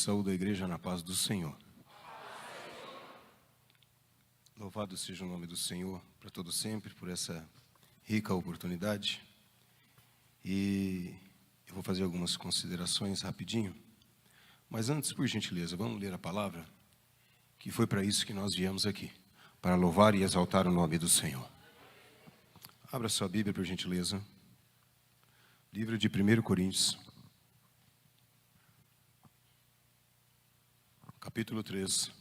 Saúde a igreja na paz do Senhor. Louvado seja o nome do Senhor para todo sempre, por essa rica oportunidade. E eu vou fazer algumas considerações rapidinho. Mas antes, por gentileza, vamos ler a palavra, que foi para isso que nós viemos aqui, para louvar e exaltar o nome do Senhor. Abra sua Bíblia, por gentileza. Livro de 1 Coríntios, capítulo 3,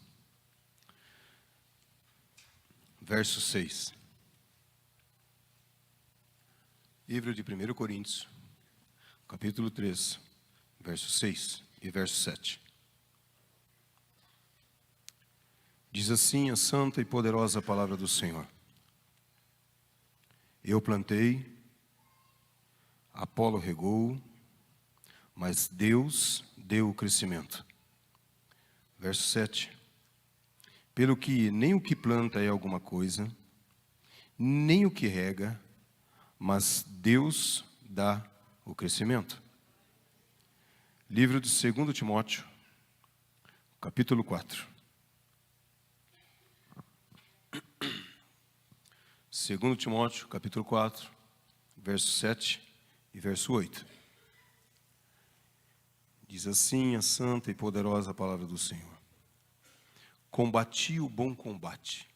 verso 6. Livro de 1 Coríntios, capítulo 3, verso 6 e verso 7. Diz assim a santa e poderosa palavra do Senhor: Eu plantei, Apolo regou, mas Deus deu o crescimento. Verso 7. Pelo que nem o que planta é alguma coisa, nem o que rega, mas Deus dá o crescimento. Livro de 2 Timóteo, capítulo 4. 2 Timóteo, capítulo 4, verso 7 e verso 8. Diz assim a santa e poderosa palavra do Senhor: Combati o bom combate,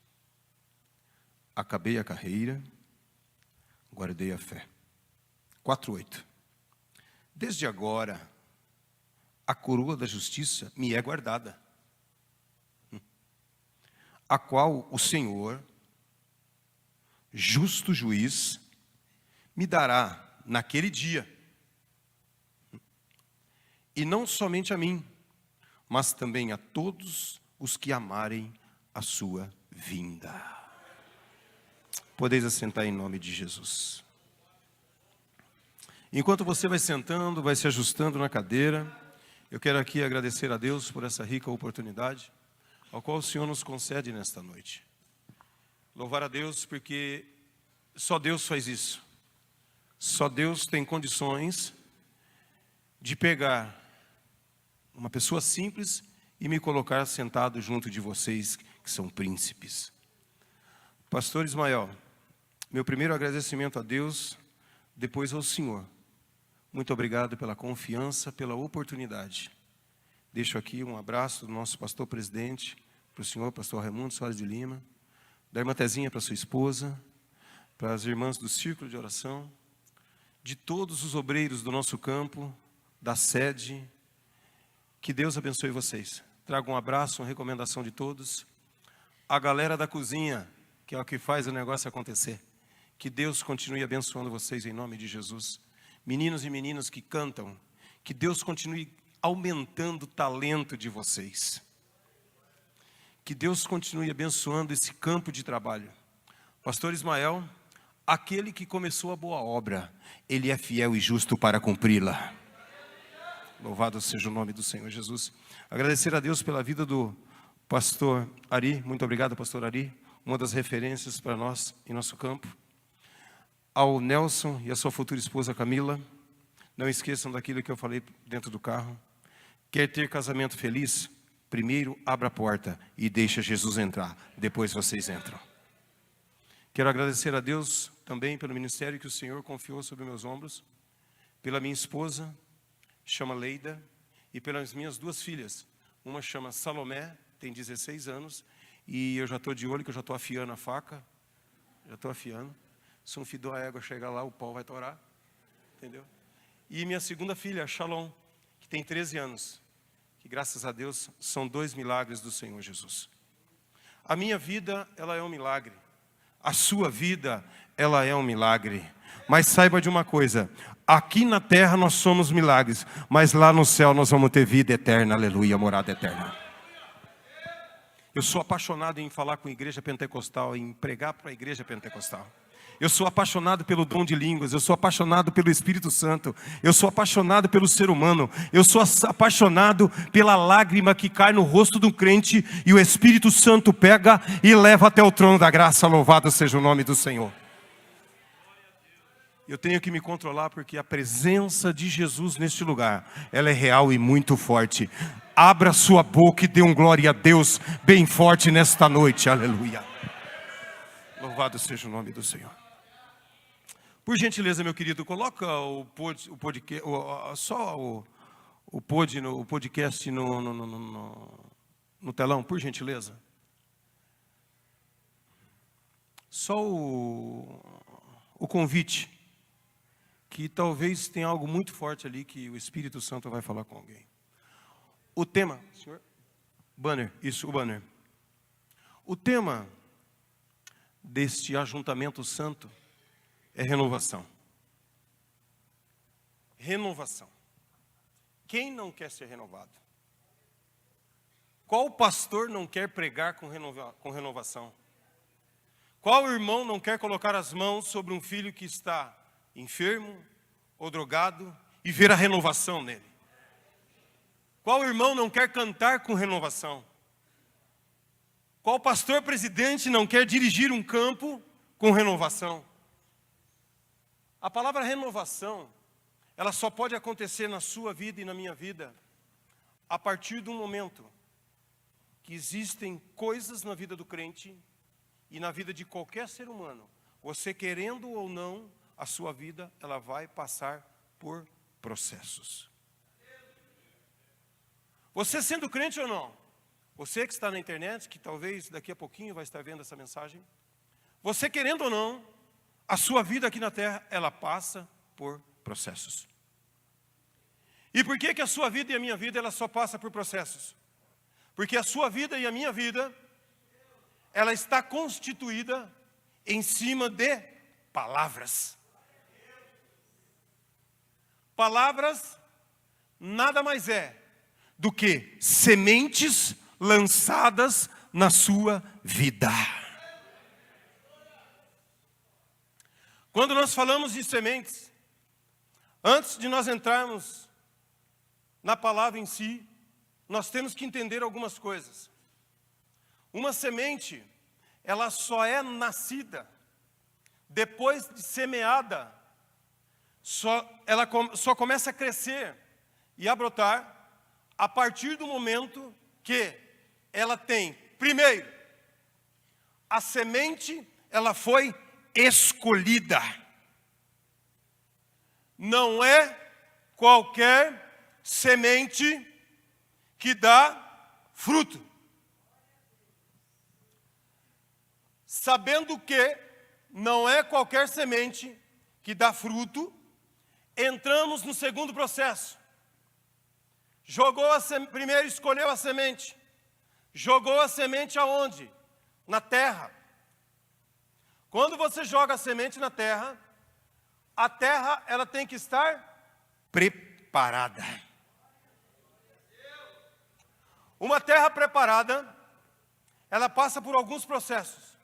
acabei a carreira, guardei a fé. 4:8. Desde agora, a coroa da justiça me é guardada, a qual o Senhor, justo juiz, me dará naquele dia. E não somente a mim, mas também a todos os que amarem a sua vinda. Podeis assentar em nome de Jesus. Enquanto você vai sentando, vai se ajustando na cadeira, eu quero aqui agradecer a Deus por essa rica oportunidade, ao qual o Senhor nos concede nesta noite. Louvar a Deus porque só Deus faz isso. Só Deus tem condições de pegar uma pessoa simples e me colocar sentado junto de vocês, que são príncipes. Pastor Ismael, meu primeiro agradecimento a Deus, depois ao Senhor. Muito obrigado pela confiança, pela oportunidade. Deixo aqui um abraço do nosso pastor presidente, para o senhor, pastor Raimundo Soares de Lima, da irmã Tezinha para sua esposa, para as irmãs do Círculo de Oração, de todos os obreiros do nosso campo, da sede. Que Deus abençoe vocês. Trago um abraço, uma recomendação de todos. A galera da cozinha, que é o que faz o negócio acontecer. Que Deus continue abençoando vocês em nome de Jesus. Meninos e meninas que cantam, que Deus continue aumentando o talento de vocês. Que Deus continue abençoando esse campo de trabalho. Pastor Ismael, aquele que começou a boa obra, ele é fiel e justo para cumpri-la. Louvado seja o nome do Senhor Jesus. Agradecer a Deus pela vida do pastor Ari. Muito obrigado, pastor Ari. Uma das referências para nós em nosso campo. Ao Nelson e a sua futura esposa Camila. Não esqueçam daquilo que eu falei dentro do carro. Quer ter casamento feliz? Primeiro abra a porta e deixa Jesus entrar. Depois vocês entram. Quero agradecer a Deus também pelo ministério que o Senhor confiou sobre meus ombros. Pela minha esposa, chama Leida, e pelas minhas duas filhas. Uma chama Salomé, tem 16 anos, e eu já estou de olho, que eu já estou afiando a faca. Já estou afiando. Se um fidou a égua chegar lá, o pau vai torar. Entendeu? E minha segunda filha, Shalom, que tem 13 anos. Que graças a Deus são 2 milagres do Senhor Jesus. A minha vida, ela é um milagre. A sua vida, ela é um milagre. Mas saiba de uma coisa, aqui na terra nós somos milagres, mas lá no céu nós vamos ter vida eterna, aleluia, morada eterna. Eu sou apaixonado em falar com a igreja pentecostal, em pregar para a igreja pentecostal. Eu sou apaixonado pelo dom de línguas, eu sou apaixonado pelo Espírito Santo, eu sou apaixonado pelo ser humano, eu sou apaixonado pela lágrima que cai no rosto de um crente e o Espírito Santo pega e leva até o trono da graça, louvado seja o nome do Senhor. Eu tenho que me controlar porque a presença de Jesus neste lugar, ela é real e muito forte. Abra sua boca e dê um glória a Deus bem forte nesta noite. Aleluia. Louvado seja o nome do Senhor. Por gentileza, meu querido, coloca o podcast, o podcast no telão, por gentileza. Só o convite, que talvez tenha algo muito forte ali que o Espírito Santo vai falar com alguém. O tema, senhor, banner, isso, o banner. O tema deste ajuntamento santo é renovação. Renovação. Quem não quer ser renovado? Qual pastor não quer pregar com renovação? Qual irmão não quer colocar as mãos sobre um filho que está enfermo ou drogado e ver a renovação nele? Qual irmão não quer cantar com renovação? Qual pastor presidente não quer dirigir um campo com renovação? A palavra renovação, ela só pode acontecer na sua vida e na minha vida a partir do momento que existem coisas na vida do crente e na vida de qualquer ser humano. Você querendo ou não, a sua vida ela vai passar por processos. Você sendo crente ou não, você que está na internet, que talvez daqui a pouquinho vai estar vendo essa mensagem, você querendo ou não, a sua vida aqui na terra, ela passa por processos. E por que a sua vida e a minha vida, ela só passa por processos? Porque a sua vida e a minha vida, ela está constituída em cima de palavras. Palavras nada mais é do que sementes lançadas na sua vida. Quando nós falamos de sementes, antes de nós entrarmos na palavra em si, nós temos que entender algumas coisas. Uma semente, ela só é nascida depois de semeada, ela só começa a crescer e a brotar a partir do momento que ela tem, primeiro, a semente, ela foi escolhida. Não é qualquer semente que dá fruto. Sabendo que não é qualquer semente que dá fruto, entramos no segundo processo. Primeiro escolheu a semente. Jogou a semente aonde? Na terra. Quando você joga a semente na terra, a terra ela tem que estar preparada. Uma terra preparada, ela passa por alguns processos.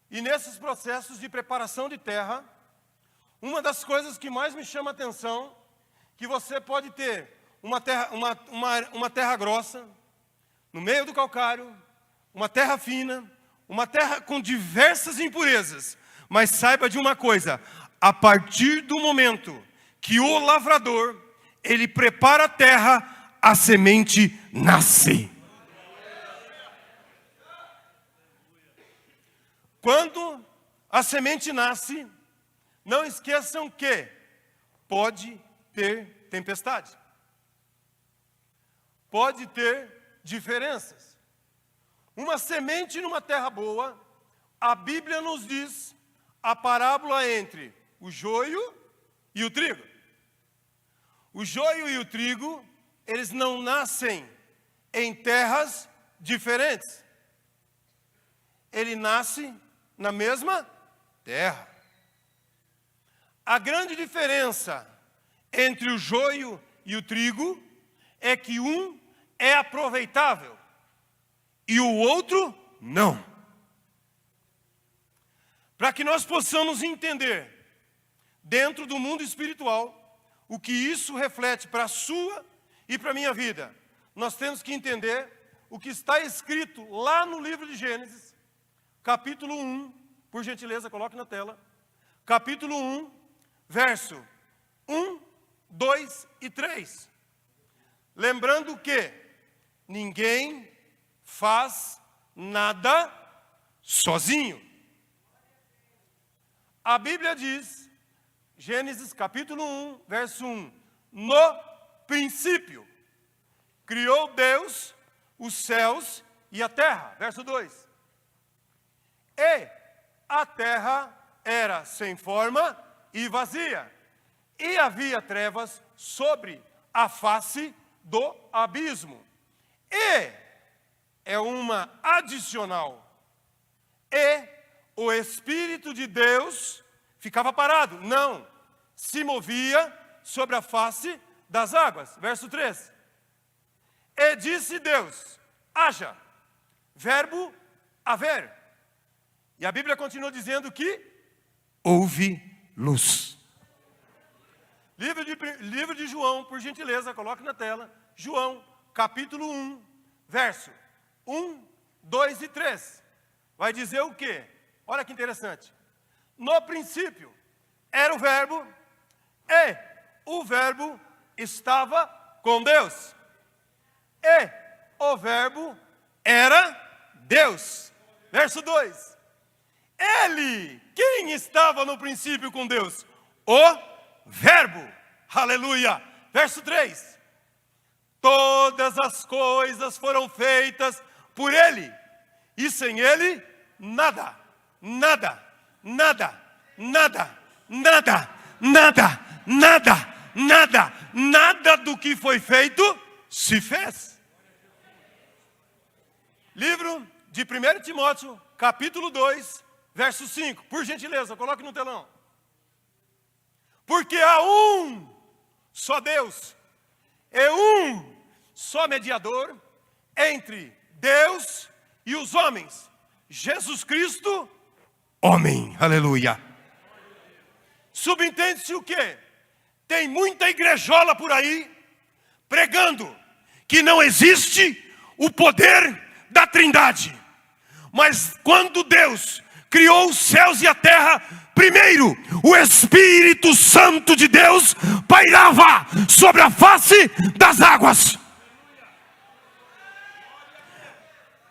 E nesses processos de preparação de terra, uma das coisas que mais me chama a atenção, que você pode ter uma terra grossa, no meio do calcário, uma terra fina, uma terra com diversas impurezas. Mas saiba de uma coisa, a partir do momento que o lavrador, ele prepara a terra, a semente nasce. Quando a semente nasce, não esqueçam que pode ter tempestade. Pode ter diferenças. Uma semente numa terra boa, a Bíblia nos diz a parábola entre o joio e o trigo. O joio e o trigo, eles não nascem em terras diferentes. Ele nasce na mesma terra. A grande diferença entre o joio e o trigo é que um é aproveitável e o outro não. Para que nós possamos entender, dentro do mundo espiritual, o que isso reflete para a sua e para a minha vida, nós temos que entender o que está escrito lá no livro de Gênesis, capítulo 1, por gentileza, coloque na tela, capítulo 1, verso 1, 2 e 3. Lembrando que ninguém faz nada sozinho. A Bíblia diz, Gênesis capítulo 1, verso 1, no princípio criou Deus os céus e a terra. Verso 2. E a terra era sem forma e vazia, e havia trevas sobre a face do abismo. E é uma adicional. E o Espírito de Deus ficava parado. Não, se movia sobre a face das águas. Verso 3. E disse Deus, haja, verbo haver. E a Bíblia continua dizendo que houve luz. Livro de João, por gentileza, coloque na tela. João, capítulo 1, verso 1, 2 e 3. Vai dizer o quê? Olha que interessante. No princípio era o verbo, e o verbo estava com Deus. E o verbo era Deus. Verso 2. Ele, quem estava no princípio com Deus? O verbo. Aleluia. Verso 3. Todas as coisas foram feitas por ele, e sem ele, nada, nada, nada, nada, nada, nada, nada, nada, nada do que foi feito se fez. Livro de 1 Timóteo, capítulo 2, verso 5. Por gentileza, coloque no telão. Porque há um só Deus, e um só mediador entre Deus e os homens, Jesus Cristo, homem. Aleluia. Subentende-se o quê? Tem muita igrejola por aí pregando que não existe o poder da Trindade. Mas quando Deus criou os céus e a terra, primeiro o Espírito Santo de Deus pairava sobre a face das águas.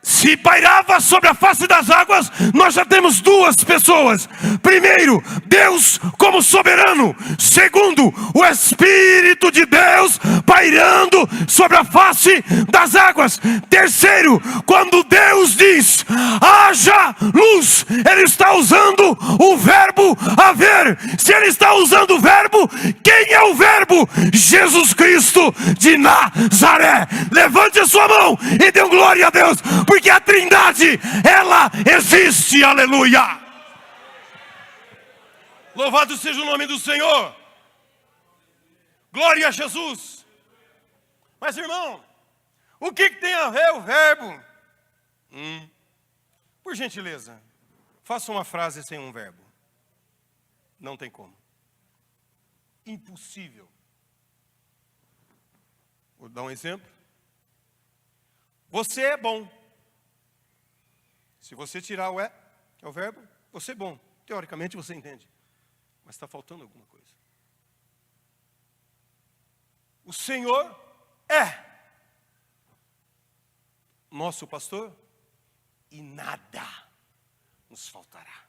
Se pairava sobre a face das águas, nós já temos duas pessoas. Primeiro, Deus como soberano. Segundo, o Espírito de Deus pairando sobre a face das águas. Terceiro, quando Deus diz, haja luz, Ele está usando o verbo haver. Se Ele está usando o verbo, quem é o verbo? Jesus Cristo de Nazaré. Levante a sua mão e dê glória a Deus, porque a Trindade, ela existe, aleluia. Louvado seja o nome do Senhor. Glória a Jesus. Mas irmão, o que tem a ver o verbo? Por gentileza, faça uma frase sem um verbo. Não tem como. Impossível. Vou dar um exemplo. Você é bom. Se você tirar o é, que é o verbo, você é bom. Teoricamente você entende. Mas está faltando alguma coisa. O Senhor é nosso pastor e nada nos faltará.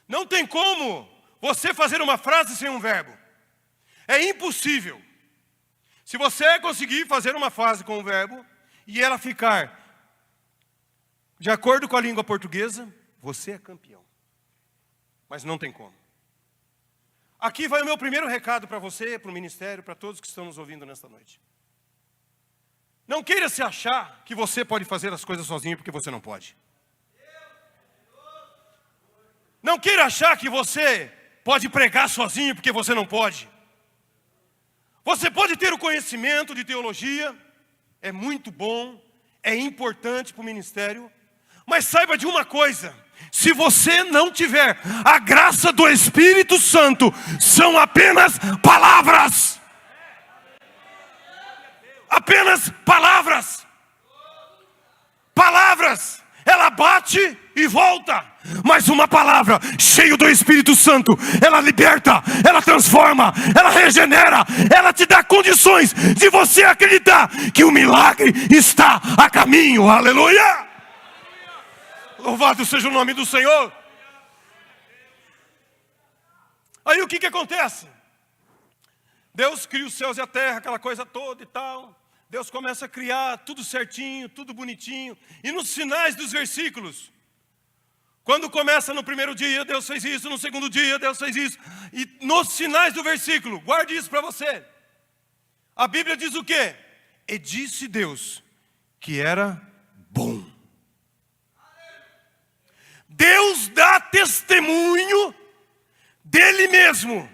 Não tem como você fazer uma frase sem um verbo. É impossível. Se você conseguir fazer uma frase com um verbo e ela ficar de acordo com a língua portuguesa, você é campeão. Mas não tem como. Aqui vai o meu primeiro recado para você, para o ministério, para todos que estão nos ouvindo nesta noite. Não queira se achar que você pode fazer as coisas sozinho, porque você não pode. Não queira achar que você pode pregar sozinho, porque você não pode. Você pode ter o conhecimento de teologia, é muito bom, é importante para o ministério, mas saiba de uma coisa: se você não tiver a graça do Espírito Santo, são apenas palavras. Apenas palavras. Palavras. Ela bate e volta. Mas uma palavra, cheio do Espírito Santo, ela liberta, ela transforma, ela regenera, ela te dá condições de você acreditar que o milagre está a caminho. Aleluia! Louvado seja o nome do Senhor. Aí o que acontece? Deus cria os céus e a terra, aquela coisa toda e tal. Deus começa a criar tudo certinho, tudo bonitinho. E nos finais dos versículos, quando começa no primeiro dia, Deus fez isso. No segundo dia, Deus fez isso. E nos finais do versículo, guarde isso para você. A Bíblia diz o quê? E disse Deus que era bom. Deus dá testemunho dele mesmo,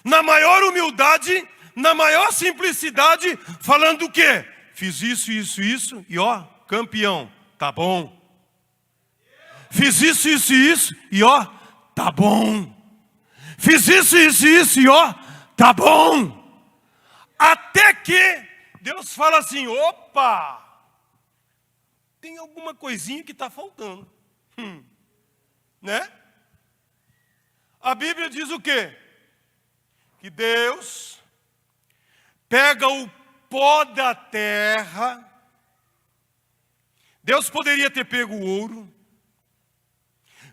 na maior humildade, na maior simplicidade, falando o quê? Fiz isso, isso, isso, e ó, campeão, tá bom. Fiz isso, isso, isso, e ó, tá bom. Fiz isso, isso, isso, e ó, tá bom. Até que Deus fala assim, opa, tem alguma coisinha que está faltando. Né? A Bíblia diz o quê? Que Deus pega o pó da terra. Deus poderia ter pego o ouro.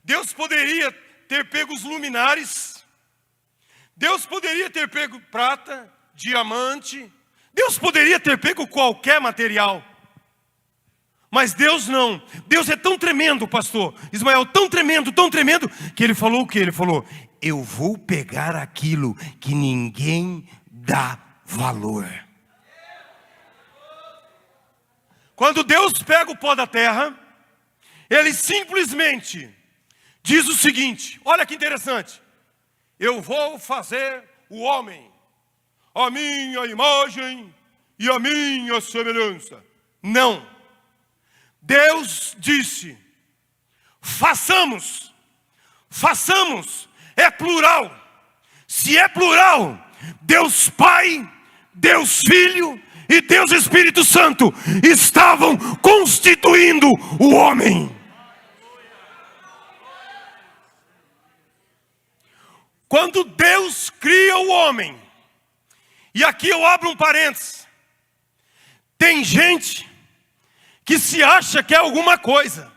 Deus poderia ter pego os luminares. Deus poderia ter pego prata, diamante. Deus poderia ter pego qualquer material. Mas Deus não. Deus é tão tremendo, pastor Ismael, tão tremendo, que Ele falou o quê? Ele falou, eu vou pegar aquilo que ninguém dá valor. Quando Deus pega o pó da terra, Ele simplesmente diz o seguinte, olha que interessante. Eu vou fazer o homem, a minha imagem e a minha semelhança. Não. Deus disse, façamos, é plural. Se é plural, Deus Pai, Deus Filho e Deus Espírito Santo estavam constituindo o homem. Quando Deus cria o homem, e aqui eu abro um parênteses, tem gente que se acha que é alguma coisa.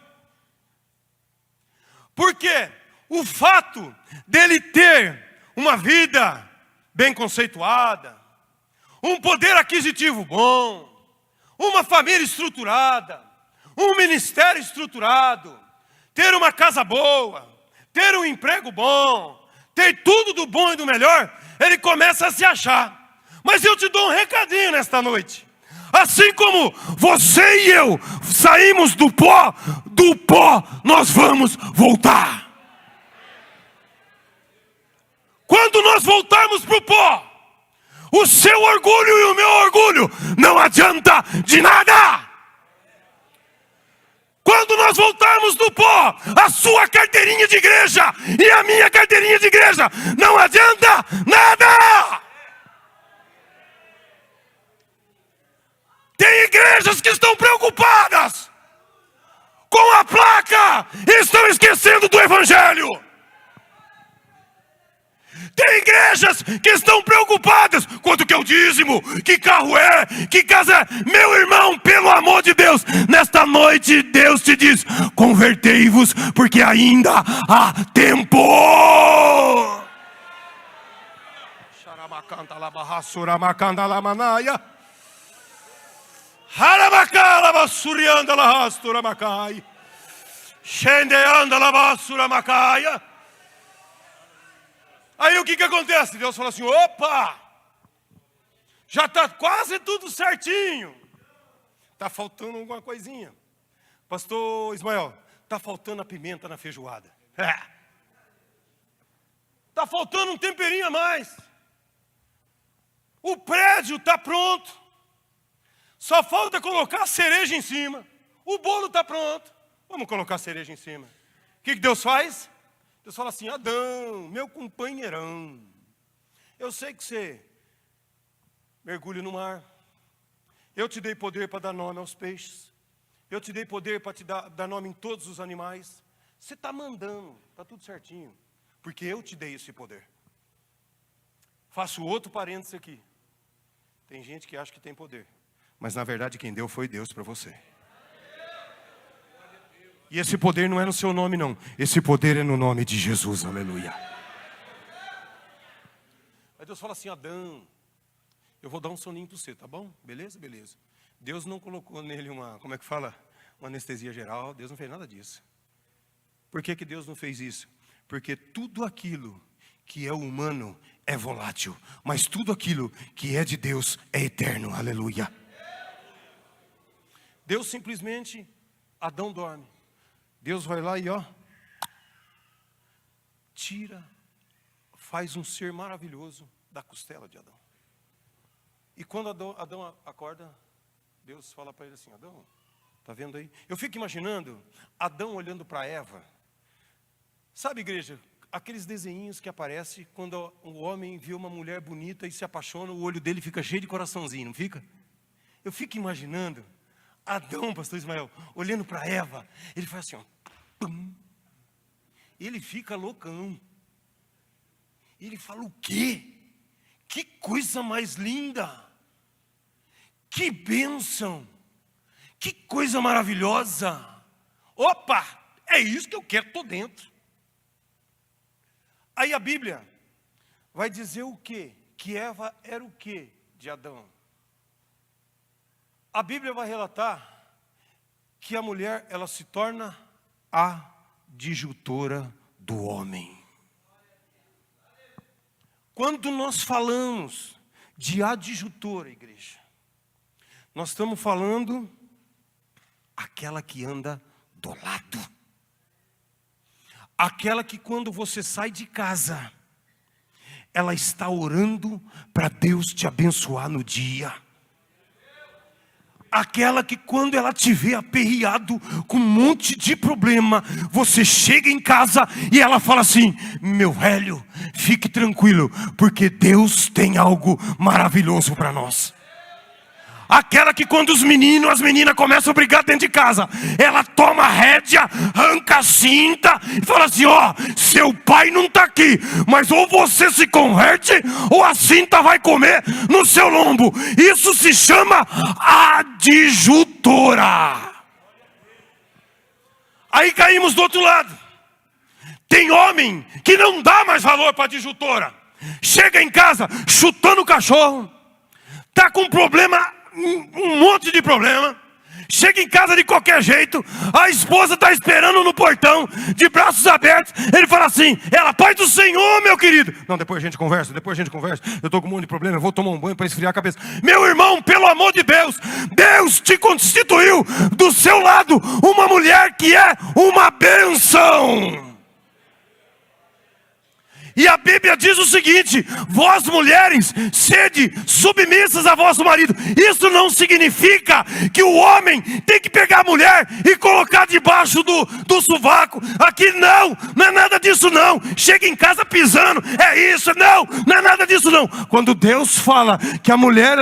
Porque o fato dele ter uma vida bem conceituada, um poder aquisitivo bom, uma família estruturada, um ministério estruturado, ter uma casa boa, ter um emprego bom, ter tudo do bom e do melhor, ele começa a se achar. Mas eu te dou um recadinho nesta noite. Assim como você e eu saímos do pó nós vamos voltar. Quando nós voltarmos para o pó, o seu orgulho e o meu orgulho não adianta de nada. Quando nós voltarmos do pó, a sua carteirinha de igreja e a minha carteirinha de igreja não adianta nada. Tem igrejas que estão preocupadas com a placa e estão esquecendo do Evangelho. Tem igrejas que estão preocupadas quanto que é o dízimo, que carro é, que casa é. Meu irmão, pelo amor de Deus, nesta noite Deus te diz, convertei-vos, porque ainda há tempo. Aí o que acontece? Deus fala assim, opa, já está quase tudo certinho. Está faltando alguma coisinha. Pastor Ismael, está faltando a pimenta na feijoada. Está faltando um temperinho a mais. O prédio está pronto. Só falta colocar a cereja em cima. O bolo está pronto. Vamos colocar a cereja em cima. O que Deus faz? Deus fala assim, Adão, meu companheirão, eu sei que você mergulha no mar. Eu te dei poder para dar nome aos peixes. Eu te dei poder para te dar nome em todos os animais. Você está mandando, está tudo certinho. Porque eu te dei esse poder. Faço outro parênteses aqui. Tem gente que acha que tem poder. Mas na verdade quem deu foi Deus para você. E esse poder não é no seu nome não. Esse poder é no nome de Jesus, aleluia. Aí Deus fala assim, Adão, eu vou dar um soninho para você, tá bom? Beleza? Beleza. Deus não colocou nele uma anestesia geral. Deus não fez nada disso. Por que Deus não fez isso? Porque tudo aquilo que é humano é volátil. Mas tudo aquilo que é de Deus é eterno, aleluia. Deus simplesmente, Adão dorme. Deus vai lá e tira, faz um ser maravilhoso da costela de Adão. E quando Adão acorda, Deus fala para ele assim, Adão, tá vendo aí? Eu fico imaginando Adão olhando para Eva. Sabe, igreja, aqueles desenhinhos que aparecem quando o homem vê uma mulher bonita e se apaixona, o olho dele fica cheio de coraçãozinho, não fica? Eu fico imaginando Adão, pastor Ismael, olhando para Eva, ele faz assim, pum. Ele fica loucão. Ele fala, o quê? Que coisa mais linda! Que bênção! Que coisa maravilhosa! Opa! É isso que eu quero, estou dentro. Aí a Bíblia vai dizer o quê? Que Eva era o quê de Adão? A Bíblia vai relatar que a mulher, ela se torna a adjutora do homem. Quando nós falamos de adjutora, igreja, nós estamos falando aquela que anda do lado. Aquela que quando você sai de casa, ela está orando para Deus te abençoar no dia. Aquela que quando ela te vê aperreado com um monte de problema, você chega em casa e ela fala assim, meu velho, fique tranquilo, porque Deus tem algo maravilhoso para nós. Aquela que quando os meninos, as meninas começam a brigar dentro de casa, ela toma a rédea, arranca a cinta e fala assim, seu pai não está aqui, mas ou você se converte, ou a cinta vai comer no seu lombo. Isso se chama adjutora. Aí caímos do outro lado. Tem homem que não dá mais valor para a adjutora. Chega em casa chutando o cachorro, está com problema, um monte de problema. Chega em casa de qualquer jeito, a esposa está esperando no portão, de braços abertos. Ele fala assim, ela, paz do Senhor, meu querido. Não, depois a gente conversa. Eu estou com um monte de problema, eu vou tomar um banho para esfriar a cabeça. Meu irmão, pelo amor de Deus, Deus te constituiu do seu lado uma mulher que é uma bênção. E a Bíblia diz o seguinte, vós mulheres, sede submissas a vosso marido. Isso não significa que o homem tem que pegar a mulher e colocar debaixo do sovaco. Aqui não é nada disso não. Chega em casa pisando, é isso, não é nada disso não. Quando Deus fala que a mulher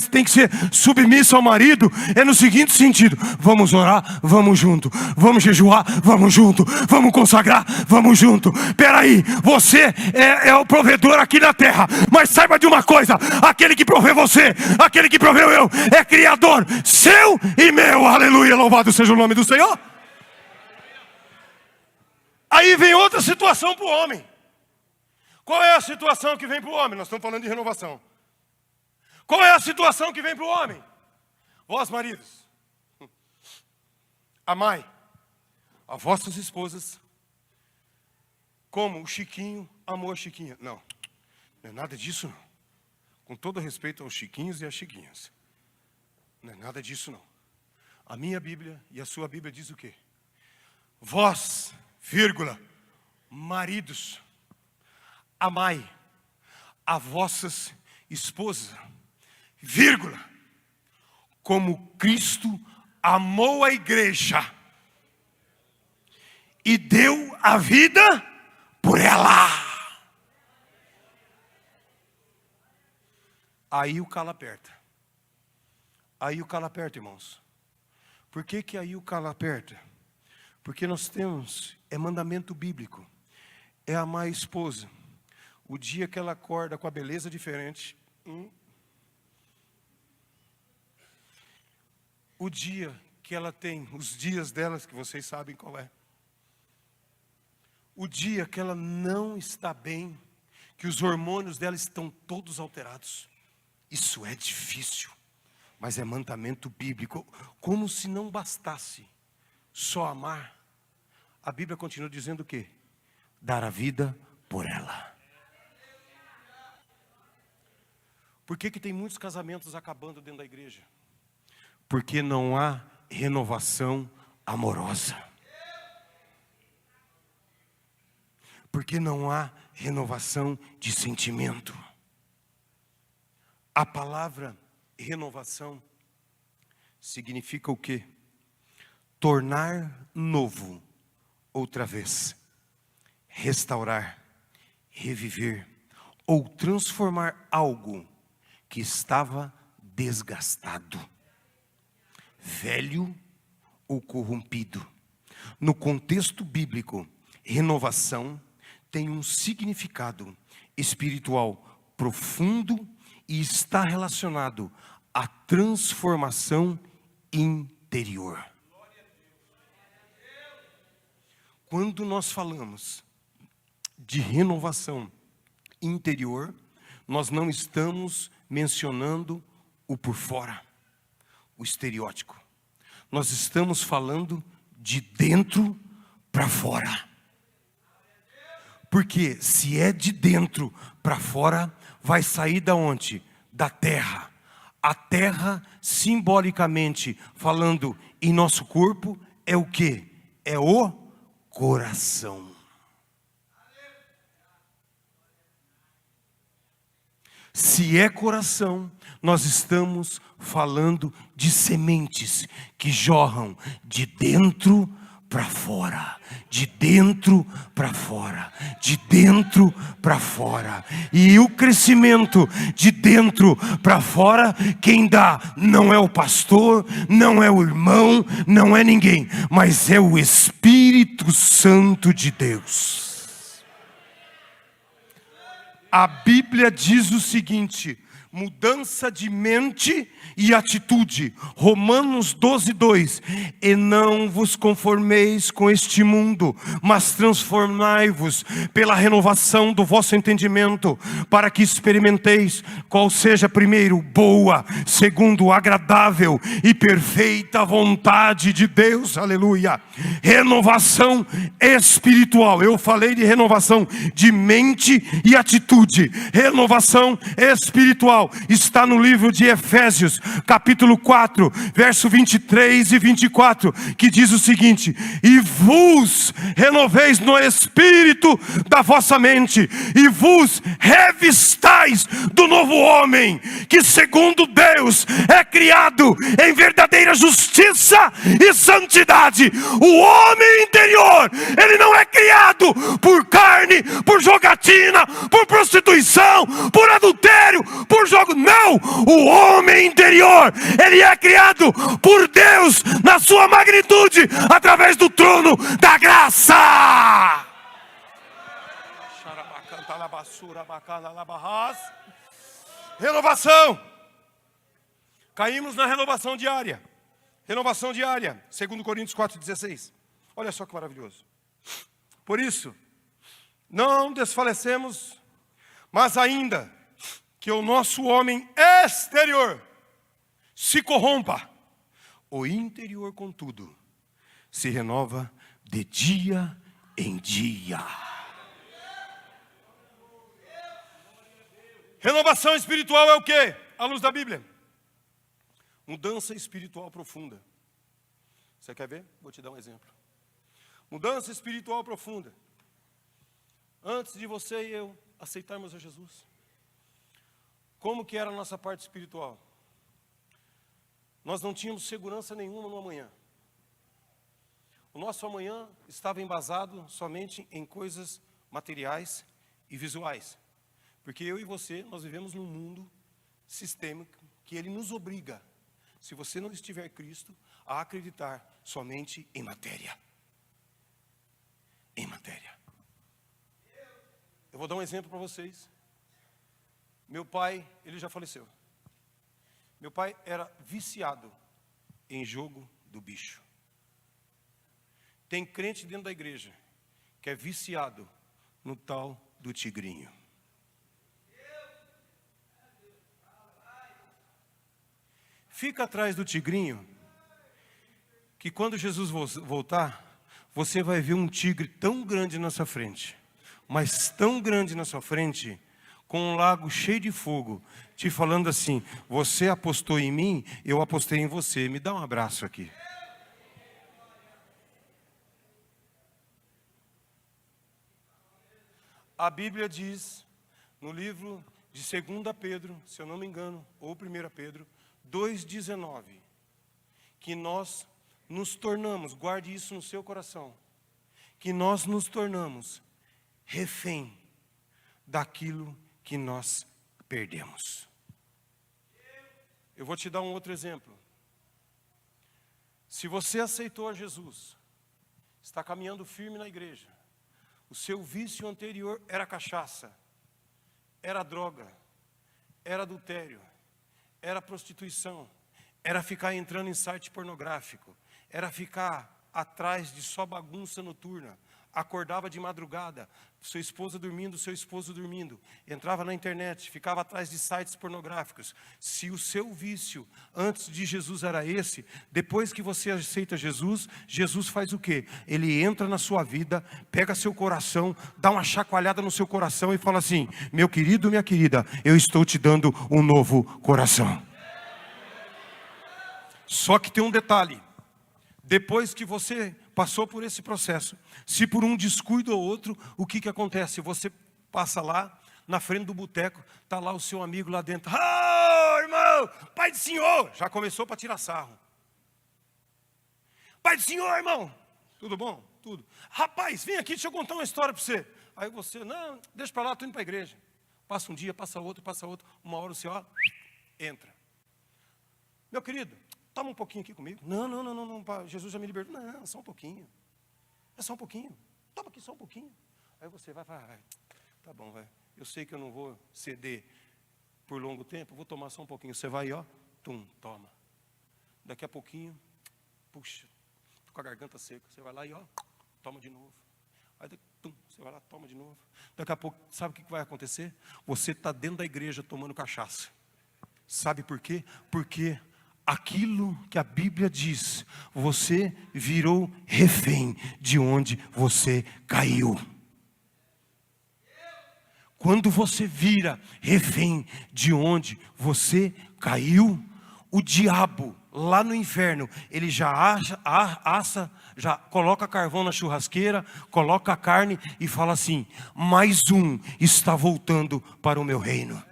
tem que ser submissa ao marido, é no seguinte sentido, vamos orar, vamos junto. Vamos jejuar, vamos junto. Vamos consagrar, vamos junto. Peraí, você é o provedor aqui na terra, mas saiba de uma coisa, aquele que provê você, aquele que proveu eu, é criador seu e meu, aleluia, louvado seja o nome do Senhor. Aí vem outra situação para o homem. Qual é a situação que vem para o homem? Nós estamos falando de renovação. Qual é a situação que vem para o homem? Vós maridos, amai a vossas esposas como o Chiquinho amou a Chiquinha. Não é nada disso não. Com todo respeito aos Chiquinhos e às Chiquinhas. Não é nada disso não. A minha Bíblia e a sua Bíblia diz o quê? Vós, maridos, amai a vossas esposas, como Cristo amou a igreja e deu a vida por ela. Aí o calo aperta. Irmãos. Por que aí o calo aperta? Porque nós temos, é mandamento bíblico, é amar a esposa. O dia que ela acorda com a beleza diferente, o dia que ela tem, os dias delas, que vocês sabem qual é. O dia que ela não está bem, que os hormônios dela estão todos alterados. Isso é difícil, mas é mandamento bíblico. Como se não bastasse só amar, a Bíblia continua dizendo o quê? Dar a vida por ela. Por que tem muitos casamentos acabando dentro da igreja? Porque não há renovação amorosa. Porque não há renovação de sentimento. A palavra renovação significa o quê? Tornar novo outra vez. Restaurar, reviver ou transformar algo que estava desgastado, velho ou corrompido. No contexto bíblico, renovação tem um significado espiritual profundo e está relacionado à transformação interior. Quando nós falamos de renovação interior, nós não estamos mencionando o por fora, o estereótipo. Nós estamos falando de dentro para fora. Porque se é de dentro para fora, vai sair da onde? Da terra. A terra, simbolicamente falando em nosso corpo, é o quê? É o coração. Se é coração, nós estamos falando de sementes que jorram de dentro para fora, de dentro para fora, de dentro para fora. E o crescimento de dentro para fora, quem dá não é o pastor, não é o irmão, não é ninguém, mas é o Espírito Santo de Deus. A Bíblia diz o seguinte: mudança de mente e atitude. Romanos 12:2. E não vos conformeis com este mundo, mas transformai-vos pela renovação do vosso entendimento, para que experimenteis qual seja primeiro boa, segundo agradável e perfeita vontade de Deus. Aleluia. Renovação espiritual. Eu falei de renovação de mente e atitude. Renovação espiritual está no livro de Efésios, capítulo 4, verso 23 e 24, que diz o seguinte: e vos renoveis no espírito da vossa mente, e vos revistais do novo homem, que segundo Deus é criado em verdadeira justiça e santidade. O homem interior, ele não é criado por carne, por jogatina, por prostituição, por adultério, por jogo. Não, o homem interior, ele é criado por Deus na sua magnitude, através do trono da graça. Renovação. Caímos na renovação diária. Renovação diária, 2 Coríntios 4,16. Olha só que maravilhoso. Por isso, não desfalecemos, mas ainda que o nosso homem exterior se corrompa, o interior, contudo, se renova de dia em dia. Renovação espiritual é o quê? À luz da Bíblia. Mudança espiritual profunda. Você quer ver? Vou te dar um exemplo. Mudança espiritual profunda. Antes de você e eu aceitarmos a Jesus, como que era a nossa parte espiritual? Nós não tínhamos segurança nenhuma no amanhã. O nosso amanhã estava embasado somente em coisas materiais e visuais. Porque eu e você, nós vivemos num mundo sistêmico que ele nos obriga, se você não estiver Cristo, a acreditar somente em matéria. Em matéria. Eu vou dar um exemplo para vocês. Meu pai, ele já faleceu. Meu pai era viciado em jogo do bicho. Tem crente dentro da igreja que é viciado no tal do tigrinho. Fica atrás do tigrinho, que quando Jesus voltar, você vai ver um tigre tão grande na sua frente, mas tão grande na sua frente, com um lago cheio de fogo, te falando assim: você apostou em mim, eu apostei em você, me dá um abraço aqui. A Bíblia diz, no livro de 2 Pedro, se eu não me engano, ou 1 Pedro, 2,19, que nós nos tornamos, guarde isso no seu coração, que nós nos tornamos refém daquilo que nós perdemos. Eu vou te dar um outro exemplo. Se você aceitou a Jesus, está caminhando firme na igreja, o seu vício anterior era cachaça, era droga, era adultério, era prostituição, era ficar entrando em site pornográfico, era ficar atrás de só bagunça noturna, acordava de madrugada, sua esposa dormindo, seu esposo dormindo, entrava na internet, ficava atrás de sites pornográficos. Se o seu vício antes de Jesus era esse, depois que você aceita Jesus, Jesus faz o quê? Ele entra na sua vida, pega seu coração, dá uma chacoalhada no seu coração e fala assim: meu querido, minha querida, eu estou te dando um novo coração. Só que tem um detalhe: depois que você passou por esse processo, se por um descuido ou outro, o que acontece? Você passa lá, na frente do boteco, está lá o seu amigo lá dentro. Ah, irmão, pai do senhor, já começou para tirar sarro. Pai do senhor, irmão, tudo bom? Tudo. Rapaz, vem aqui, deixa eu contar uma história para você. Aí você, não, deixa para lá, estou indo para a igreja. Passa um dia, passa outro, uma hora você, ó, entra. Meu querido, toma um pouquinho aqui comigo. Não, Jesus já me libertou. Não, só um pouquinho. É só um pouquinho. Toma aqui só um pouquinho. Aí você vai, tá bom, vai. Eu sei que eu não vou ceder por longo tempo, vou tomar só um pouquinho. Você vai, ó, toma. Daqui a pouquinho, puxa, tô com a garganta seca. Você vai lá e, ó, toma de novo. Aí, você vai lá, toma de novo. Daqui a pouco, sabe o que vai acontecer? Você está dentro da igreja tomando cachaça. Sabe por quê? Porque aquilo que a Bíblia diz, você virou refém de onde você caiu. Quando você vira refém de onde você caiu, o diabo lá no inferno, ele já assa, já coloca carvão na churrasqueira, coloca a carne e fala assim: mais um está voltando para o meu reino.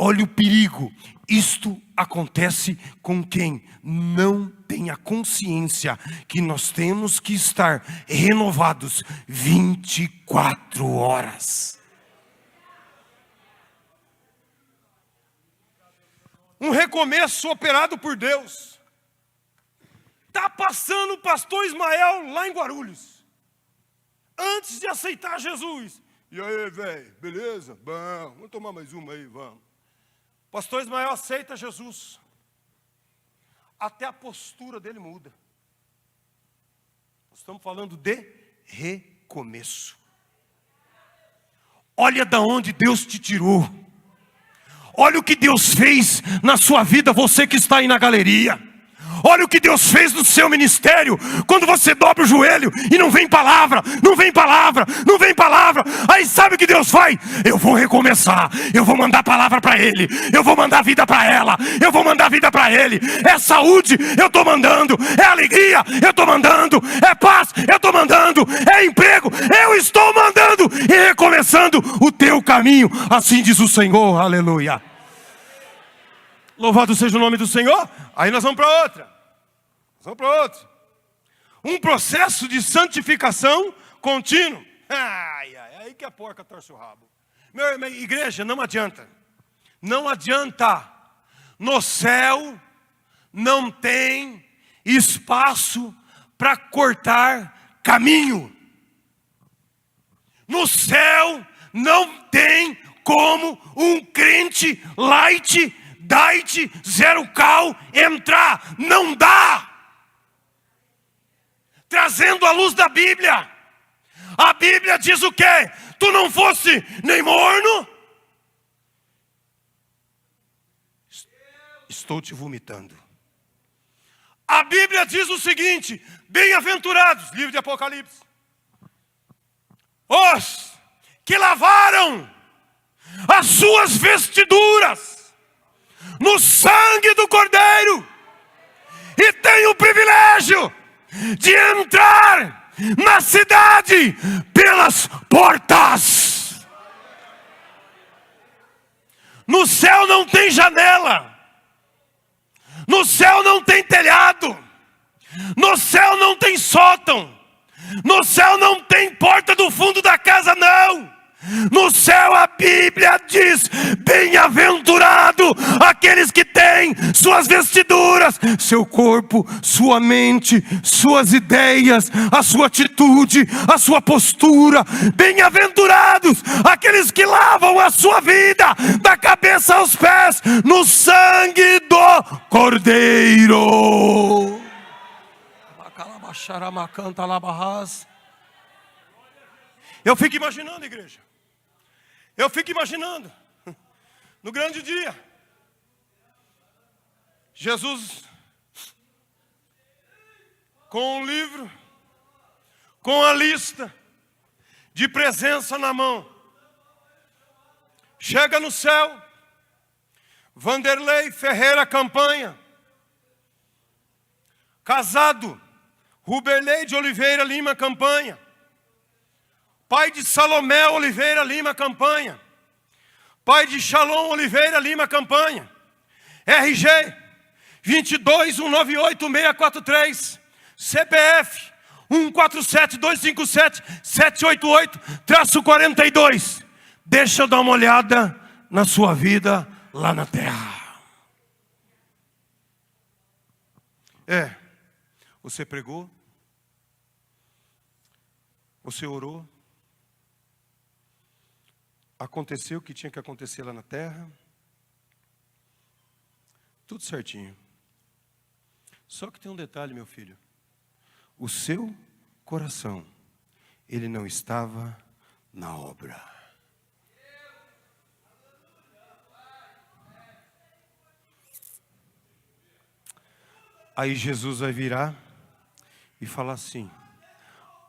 Olha o perigo, isto acontece com quem não tem a consciência que nós temos que estar renovados 24 horas. Um recomeço operado por Deus. Está passando o pastor Ismael lá em Guarulhos, antes de aceitar Jesus. E aí, velho, beleza? Bom, vamos tomar mais uma aí, vamos. Pastor Ismael aceita Jesus. Até a postura dele muda. Nós estamos falando de recomeço. Olha da onde Deus te tirou. Olha o que Deus fez na sua vida, você que está aí na galeria. Olha o que Deus fez no seu ministério. Quando você dobra o joelho e não vem palavra, não vem palavra, não vem palavra. Aí sabe o que Deus faz? Eu vou recomeçar. Eu vou mandar palavra para ele. Eu vou mandar vida para ela. Eu vou mandar vida para ele. É saúde, eu estou mandando. É alegria, eu estou mandando. É paz, eu estou mandando. É emprego, eu estou mandando. E recomeçando o teu caminho. Assim diz o Senhor. Aleluia. Louvado seja o nome do Senhor. Aí nós vamos para outra. Vamos para outro. Um processo de santificação contínuo. Aí que a porca torce o rabo. Meu irmão, igreja, não adianta. Não adianta no céu não tem espaço para cortar caminho. No céu não tem como um crente light, diet, zero cal entrar. Não dá. Trazendo a luz da Bíblia. A Bíblia diz o quê? Tu não fosse nem morno? Estou te vomitando. A Bíblia diz o seguinte: bem-aventurados, livro de Apocalipse, os que lavaram as suas vestiduras no sangue do Cordeiro e têm o privilégio de entrar na cidade pelas portas. No céu não tem janela. No céu não tem telhado. No céu não tem sótão. No céu não tem porta do fundo da casa, não. No céu a Bíblia diz: bem-aventurado aqueles que têm suas vestiduras, seu corpo, sua mente, suas ideias, a sua atitude, a sua postura. Bem-aventurados aqueles que lavam a sua vida da cabeça aos pés no sangue do Cordeiro. Eu fico imaginando, igreja. Eu fico imaginando, no grande dia, Jesus com um livro, com a lista de presença na mão, chega no céu. Vanderlei Ferreira Campanha, casado, Ruberley de Oliveira Lima Campanha, pai de Salomé Oliveira Lima Campanha, pai de Shalom Oliveira Lima Campanha, RG 22198643, CPF 147257-788-42. Deixa eu dar uma olhada na sua vida lá na terra. Você pregou, você orou, aconteceu o que tinha que acontecer lá na terra, tudo certinho. Só que tem um detalhe, meu filho: o seu coração, ele não estava na obra. Aí Jesus vai virar e falar assim: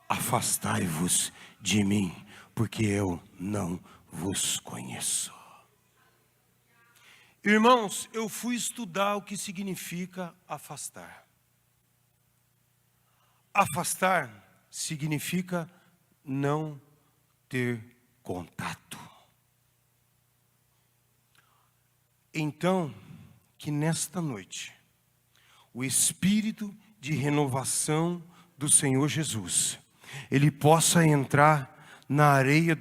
afastai-vos de mim, porque eu não vos conheço. Irmãos, eu fui estudar o que significa afastar. Afastar significa não ter contato. Então, que nesta noite, o Espírito de renovação do Senhor Jesus, Ele possa entrar na areia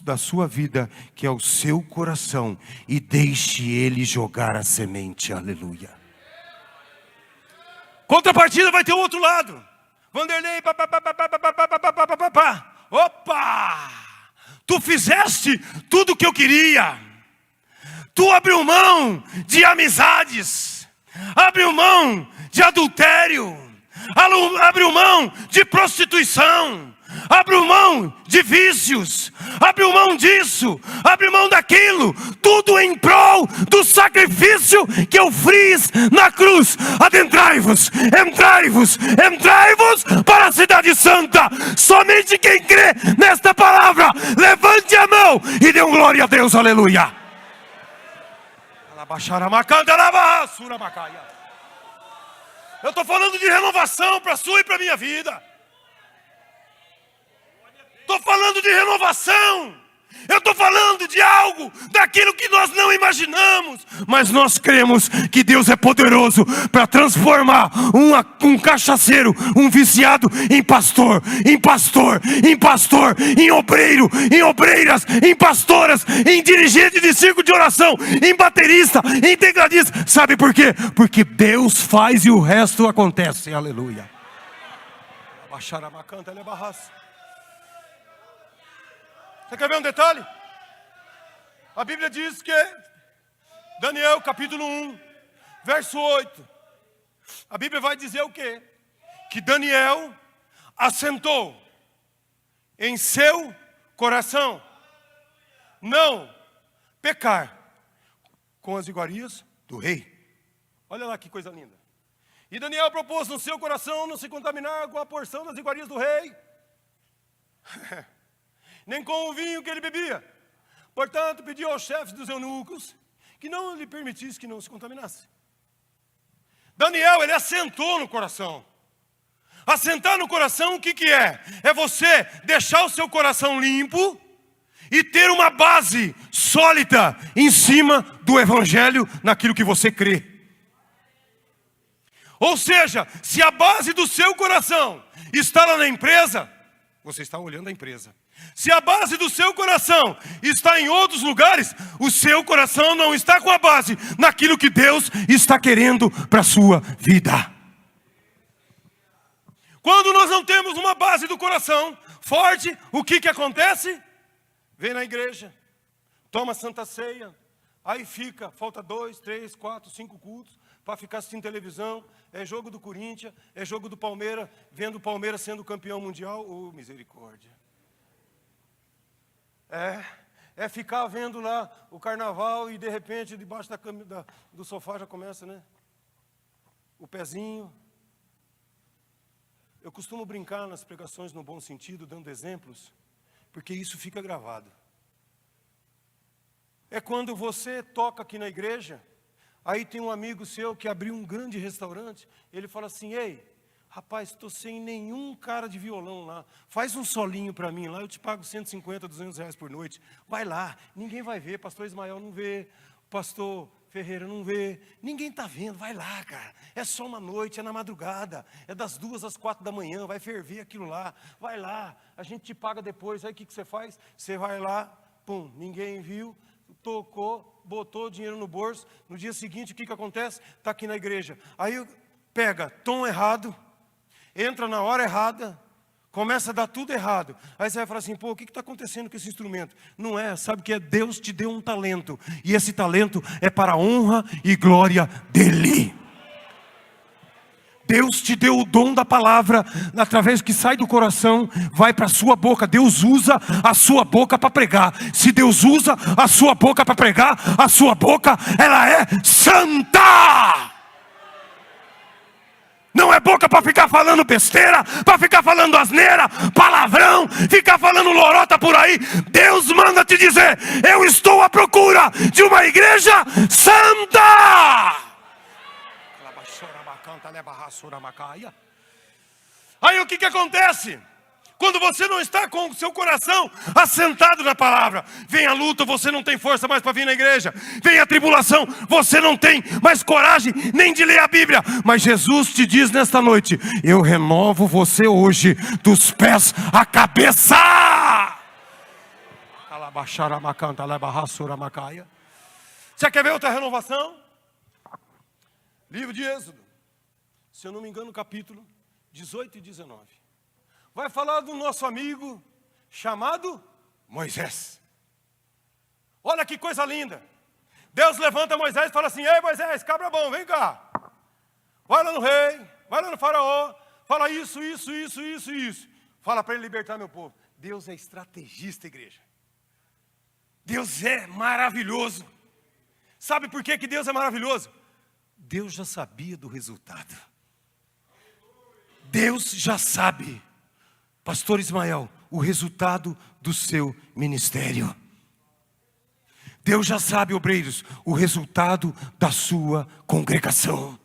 da sua vida, que é o seu coração, e deixe Ele jogar a semente. Aleluia. Contrapartida vai ter o outro lado. Vanderlei, opa! Tu fizeste tudo o que eu queria. Tu abriu mão de amizades, abriu mão de adultério, abriu mão de prostituição, abriu mão de vícios, abriu mão disso, abriu mão daquilo, tudo em prol do sacrifício que eu fiz na cruz. Adentrai-vos, entrai-vos, entrai-vos para a cidade santa. Somente quem crê nesta palavra, levante a mão e dê glória a Deus. Aleluia. Eu estou falando de renovação para a sua e para a minha vida. Estou falando de renovação Eu estou falando de algo, daquilo que nós não imaginamos. Mas nós cremos que Deus é poderoso para transformar um cachaceiro, um viciado, em pastor, em pastor, em pastor, em obreiro, em obreiras, em pastoras, em dirigente de círculo de oração, em baterista, em tecladista. Sabe por quê? Porque Deus faz e o resto acontece. Aleluia. Você quer ver um detalhe? A Bíblia diz que Daniel capítulo 1, verso 8. A Bíblia vai dizer o quê? Que Daniel assentou em seu coração não pecar com as iguarias do rei. Olha lá que coisa linda. E Daniel propôs no seu coração não se contaminar com a porção das iguarias do rei, nem com o vinho que ele bebia. Portanto, pediu aos chefes dos eunucos que não lhe permitisse que não se contaminasse. Daniel, ele assentou no coração. Assentar no coração, o que é? É você deixar o seu coração limpo e ter uma base sólida em cima do evangelho, naquilo que você crê. Ou seja, se a base do seu coração está lá na empresa, você está olhando a empresa. Se a base do seu coração está em outros lugares, o seu coração não está com a base naquilo que Deus está querendo para a sua vida. Quando nós não temos uma base do coração forte, o que acontece? Vem na igreja, toma Santa Ceia, aí falta 2, 3, 4, 5 cultos para ficar assistindo televisão. É jogo do Corinthians, é jogo do Palmeiras, vendo o Palmeiras sendo campeão mundial. Oh, misericórdia. É ficar vendo lá o carnaval e de repente debaixo do sofá já começa, né? O pezinho. Eu costumo brincar nas pregações no bom sentido, dando exemplos, porque isso fica gravado. É quando você toca aqui na igreja, aí tem um amigo seu que abriu um grande restaurante, ele fala assim: ei, rapaz, estou sem nenhum cara de violão lá, faz um solinho para mim lá, eu te pago 150, 200 reais por noite. Vai lá, ninguém vai ver, pastor Ismael não vê, pastor Ferreira não vê, ninguém está vendo, vai lá, cara. É só uma noite, é na madrugada, é das 2 às 4 da manhã, vai ferver aquilo lá, vai lá, a gente te paga depois. Aí o que você faz? Você vai lá, pum, ninguém viu, tocou, botou o dinheiro no bolso. No dia seguinte, o que acontece? Está aqui na igreja. Aí pega tom errado, entra na hora errada, começa a dar tudo errado. Aí você vai falar assim: pô, o que está acontecendo com esse instrumento? Não é, sabe que é? Deus te deu um talento, e esse talento é para a honra e glória dEle. Deus te deu o dom da palavra, através que sai do coração, vai para a sua boca. Deus usa a sua boca para pregar. Se Deus usa a sua boca para pregar, a sua boca, ela é santa. Não é boca para ficar falando besteira, para ficar falando asneira, palavrão, ficar falando lorota por aí. Deus manda te dizer: eu estou à procura de uma igreja santa. Aí o que acontece? Quando você não está com o seu coração assentado na palavra, vem a luta, você não tem força mais para vir na igreja. Vem a tribulação, você não tem mais coragem nem de ler a Bíblia. Mas Jesus te diz nesta noite: eu renovo você hoje dos pés à cabeça. Você quer ver outra renovação? Livro de Êxodo, se eu não me engano, capítulo 18 e 19. Vai falar do nosso amigo chamado Moisés. Olha que coisa linda. Deus levanta Moisés e fala assim: ei, Moisés, cabra bom, vem cá. Vai lá no rei, vai lá no faraó, fala isso. Fala para ele libertar meu povo. Deus é estrategista, igreja. Deus é maravilhoso. Sabe por que Deus é maravilhoso? Deus já sabia do resultado. Deus já sabe, pastor Ismael, o resultado do seu ministério. Deus já sabe, obreiros, o resultado da sua congregação.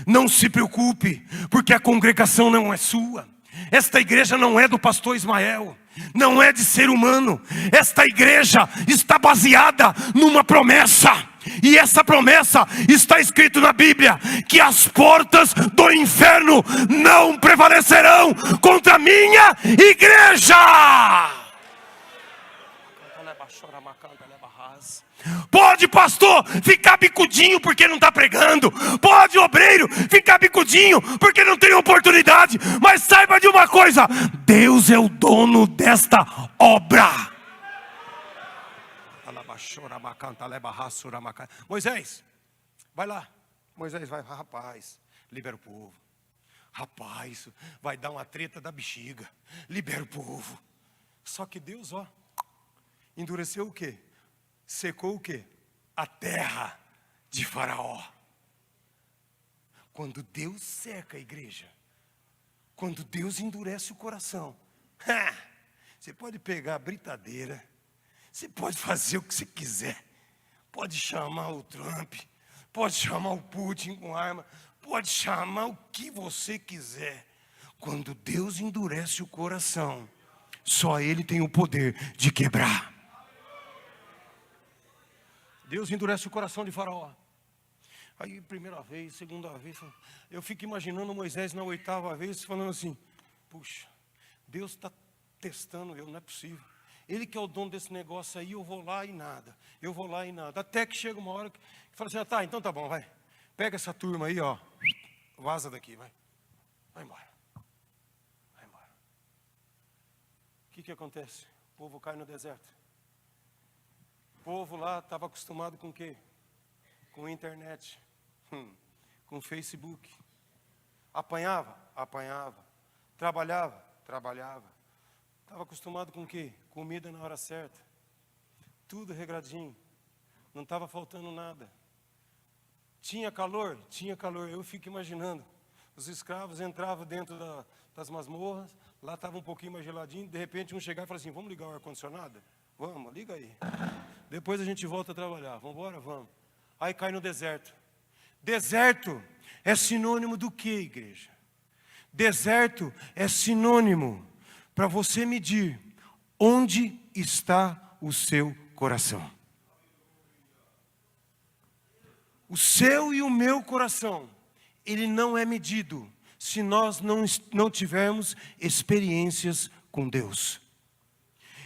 Não se preocupe, porque a congregação não é sua. Esta igreja não é do pastor Ismael, não é de ser humano. Esta igreja está baseada numa promessa. E essa promessa está escrito na Bíblia, que as portas do inferno não prevalecerão contra a minha igreja. Pode pastor ficar bicudinho porque não está pregando, pode obreiro ficar bicudinho porque não tem oportunidade, mas saiba de uma coisa: Deus é o dono desta obra. Moisés, vai lá. Moisés vai, rapaz, libera o povo. Rapaz, vai dar uma treta da bexiga, libera o povo. Só que Deus, endureceu o quê? Secou o quê? A terra de Faraó. Quando Deus seca a igreja, quando Deus endurece o coração, você pode pegar a britadeira, você pode fazer o que você quiser, pode chamar o Trump, pode chamar o Putin com arma, pode chamar o que você quiser. Quando Deus endurece o coração, só Ele tem o poder de quebrar. Deus endurece o coração de Faraó. Aí, primeira vez, segunda vez, eu fico imaginando Moisés na 8ª vez, falando assim: puxa, Deus está testando eu, não é possível. Ele que é o dono desse negócio aí, eu vou lá e nada. Eu vou lá e nada. Até que chega uma hora que fala assim: tá, então tá bom, vai. Pega essa turma aí, vaza daqui, vai. Vai embora. Vai embora. O que acontece? O povo cai no deserto. O povo lá estava acostumado com o quê? Com internet, com Facebook. Apanhava? Apanhava. Trabalhava? Trabalhava. Estava acostumado com o quê? Comida na hora certa. Tudo regradinho. Não estava faltando nada. Tinha calor? Tinha calor. Eu fico imaginando. Os escravos entravam dentro das masmorras. Lá estava um pouquinho mais geladinho. De repente um chegava e falava assim: vamos ligar o ar-condicionado? Vamos, liga aí. Depois a gente volta a trabalhar. Vamos embora? Vamos. Aí cai no deserto. Deserto é sinônimo do que, igreja? Deserto é sinônimo para você medir onde está o seu coração. O seu e o meu coração, ele não é medido se nós não tivermos experiências com Deus.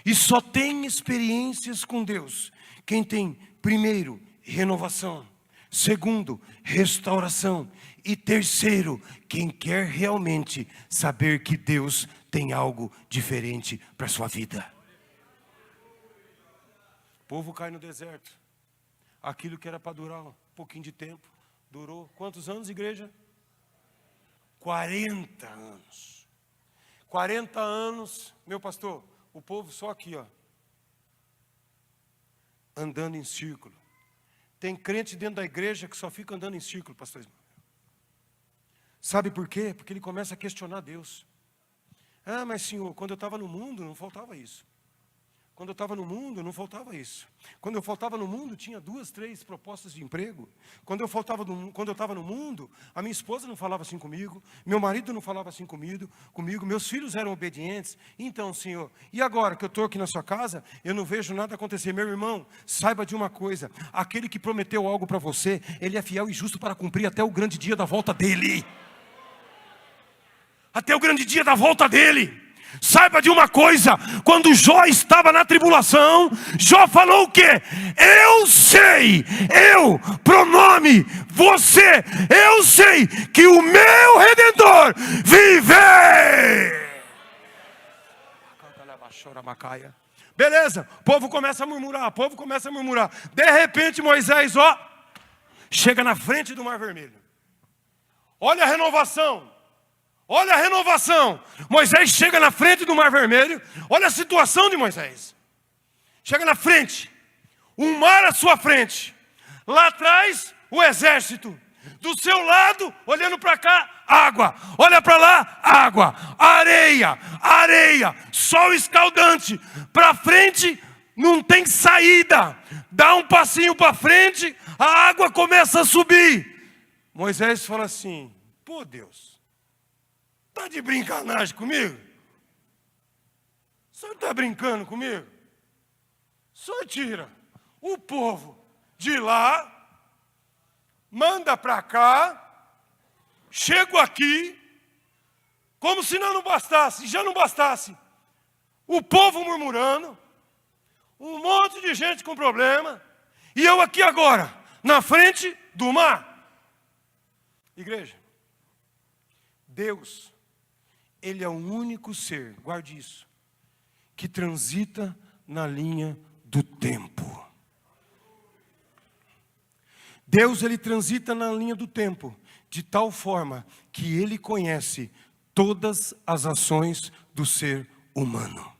E só tem experiências com Deus quem tem, primeiro, renovação, segundo, restauração, e terceiro, quem quer realmente saber que Deus tem algo diferente para a sua vida. O povo cai no deserto. Aquilo que era para durar um pouquinho de tempo, durou quantos anos, igreja? 40 anos. 40 anos, meu pastor, o povo só aqui, andando em círculo. Tem crente dentro da igreja que só fica andando em círculo, pastor Ismael. Sabe por quê? Porque ele começa a questionar Deus. Mas Senhor, quando eu estava no mundo, não faltava isso. Quando eu estava no mundo, não faltava isso. Quando eu faltava no mundo, tinha 2, 3 propostas de emprego. Quando eu estava no mundo, a minha esposa não falava assim comigo, meu marido não falava assim comigo, meus filhos eram obedientes. Então, Senhor, e agora que eu estou aqui na sua casa, eu não vejo nada acontecer. Meu irmão, saiba de uma coisa: aquele que prometeu algo para você, ele é fiel e justo para cumprir até o grande dia da volta dele. Até o grande dia da volta dele. Saiba de uma coisa: quando Jó estava na tribulação, Jó falou o quê? Eu sei, pronome, você, eu sei que o meu Redentor vive. Beleza, o povo começa a murmurar, De repente Moisés, chega na frente do Mar Vermelho. Olha a renovação. Moisés chega na frente do Mar Vermelho. Olha a situação de Moisés. Chega na frente, um mar à sua frente. Lá atrás, o exército. Do seu lado, olhando para cá, água. Olha para lá, água. Areia, sol escaldante. Para frente, não tem saída. Dá um passinho para frente, a água começa a subir. Moisés fala assim: pô, Deus, Está de brincanagem comigo? O senhor está brincando comigo? O senhor tira o povo de lá, manda para cá, chego aqui, como se não bastasse, já não bastasse, o povo murmurando, um monte de gente com problema, e eu aqui agora, na frente do mar. Igreja, Deus, Ele é o único ser, guarde isso, que transita na linha do tempo. Deus, Ele transita na linha do tempo, de tal forma que Ele conhece todas as ações do ser humano.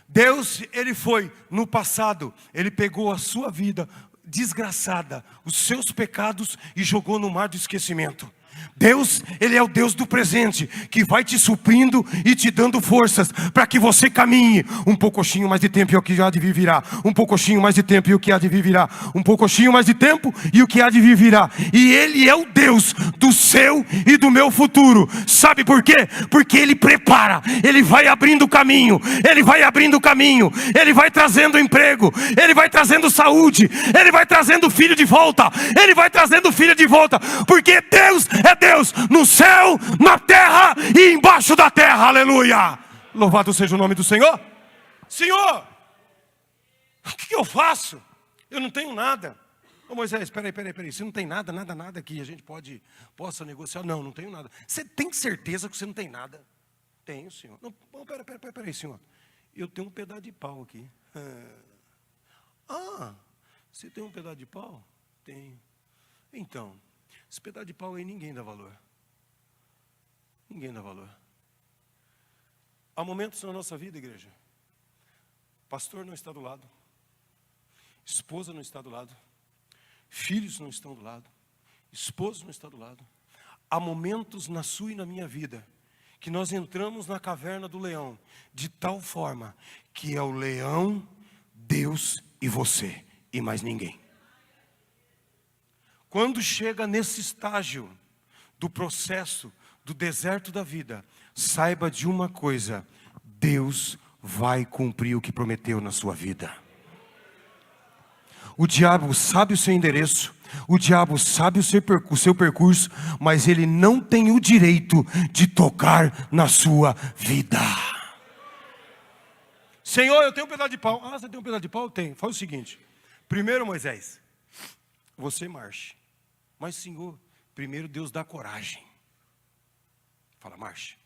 Deus, Ele foi no passado, Ele pegou a sua vida desgraçada, os seus pecados e jogou no mar do esquecimento. Deus, Ele é o Deus do presente, que vai te suprindo e te dando forças para que você caminhe um pouquinho mais de tempo e o que há de vir virá, um pouquinho mais de tempo e o que há de vir virá, um pouquinho mais de tempo e o que há de vir virá. E Ele é o Deus do seu e do meu futuro. Sabe por quê? Porque Ele prepara, Ele vai abrindo o caminho, Ele vai abrindo o caminho, Ele vai trazendo emprego, Ele vai trazendo saúde, Ele vai trazendo filho de volta, Ele vai trazendo filho de volta, porque Deus é Deus no céu, na terra e embaixo da terra, aleluia. Louvado seja o nome do Senhor. Senhor, o que eu faço? Eu não tenho nada. Ô Moisés, peraí, você não tem nada aqui, a gente possa negociar? Não tenho nada. Você tem certeza que você não tem nada? Tenho, Senhor. Não, peraí, Senhor, eu tenho um pedaço de pau aqui. Você tem um pedaço de pau? Tenho. Então, esse pedaço de pau aí ninguém dá valor. Ninguém dá valor. Há momentos na nossa vida, igreja, pastor não está do lado, esposa não está do lado, filhos não estão do lado, esposo não está do lado. Há momentos na sua e na minha vida que nós entramos na caverna do leão, de tal forma que é o leão, Deus e você, e mais ninguém. Quando chega nesse estágio do processo, do deserto da vida, saiba de uma coisa: Deus vai cumprir o que prometeu na sua vida. O diabo sabe o seu endereço, o diabo sabe o seu percurso, mas ele não tem o direito de tocar na sua vida. Senhor, eu tenho um pedaço de pau. Você tem um pedaço de pau? Eu tenho. Faz o seguinte: primeiro, Moisés, você marche. Mas, Senhor, primeiro Deus dá coragem. Fala, marche.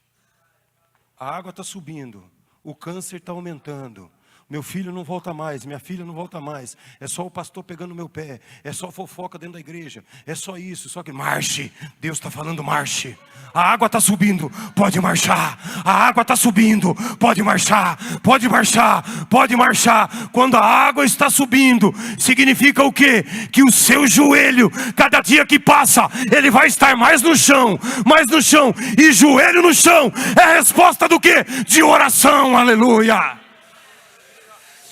A água está subindo, o câncer está aumentando, meu filho não volta mais, minha filha não volta mais, é só o pastor pegando no meu pé, é só fofoca dentro da igreja, é só isso, só que marche. Deus está falando, marche. A água está subindo, pode marchar. A água está subindo, pode marchar, pode marchar, pode marchar. Quando a água está subindo, significa o quê? Que o seu joelho, cada dia que passa, ele vai estar mais no chão, e joelho no chão é a resposta do quê? De oração, aleluia.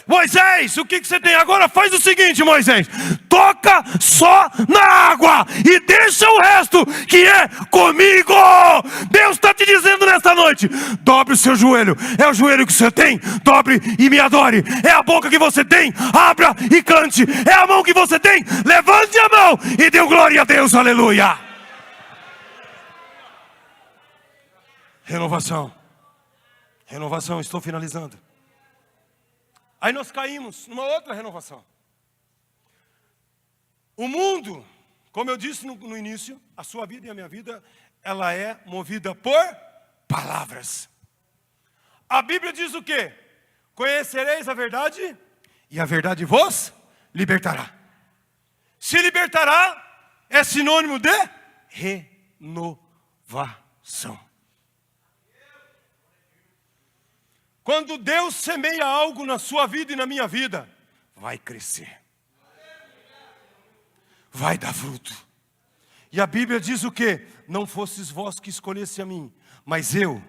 Moisés, o que você tem agora? Faz o seguinte, Moisés, toca só na água e deixa o resto que é comigo. Deus está te dizendo nesta noite: dobre o seu joelho. É o joelho que você tem? Dobre e me adore. É a boca que você tem? Abra e cante. É a mão que você tem? Levante a mão e dê glória a Deus, aleluia. Renovação, estou finalizando. Aí nós caímos numa outra renovação. O mundo, como eu disse no início, a sua vida e a minha vida, ela é movida por palavras. A Bíblia diz o quê? Conhecereis a verdade e a verdade vos libertará. Se libertará é sinônimo de renovação. Quando Deus semeia algo na sua vida e na minha vida, vai crescer, vai dar fruto. E a Bíblia diz o quê? Não fostes vós que escolhesse a mim, mas eu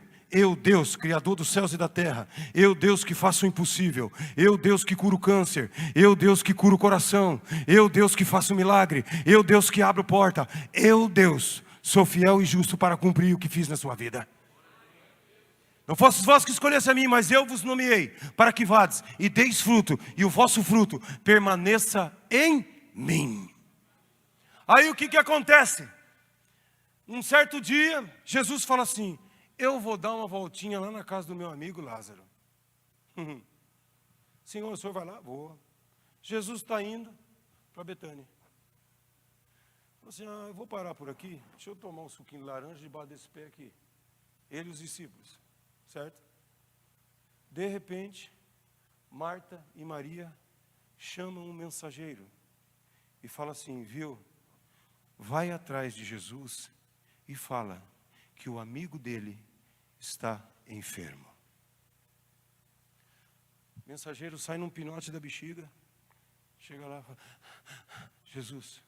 Deus, Criador dos céus e da terra, eu Deus que faço o impossível, eu Deus que curo o câncer, eu Deus que curo o coração, eu Deus que faço o milagre, eu Deus que abro porta, eu Deus sou fiel e justo para cumprir o que fiz na sua vida. Não fostes vós que escolhesse a mim, mas eu vos nomeei, para que vades e deis fruto, e o vosso fruto permaneça em mim. Aí o que acontece? Um certo dia, Jesus fala assim: eu vou dar uma voltinha lá na casa do meu amigo Lázaro. Senhor, o senhor vai lá? Vou. Jesus está indo para Betânia. Assim, eu vou parar por aqui, deixa eu tomar um suquinho de laranja debaixo desse pé aqui. Ele e os discípulos, certo? De repente, Marta e Maria chamam um mensageiro e fala assim: viu, vai atrás de Jesus e fala que o amigo dele está enfermo. O mensageiro sai num pinote da bexiga, chega lá e fala: Jesus,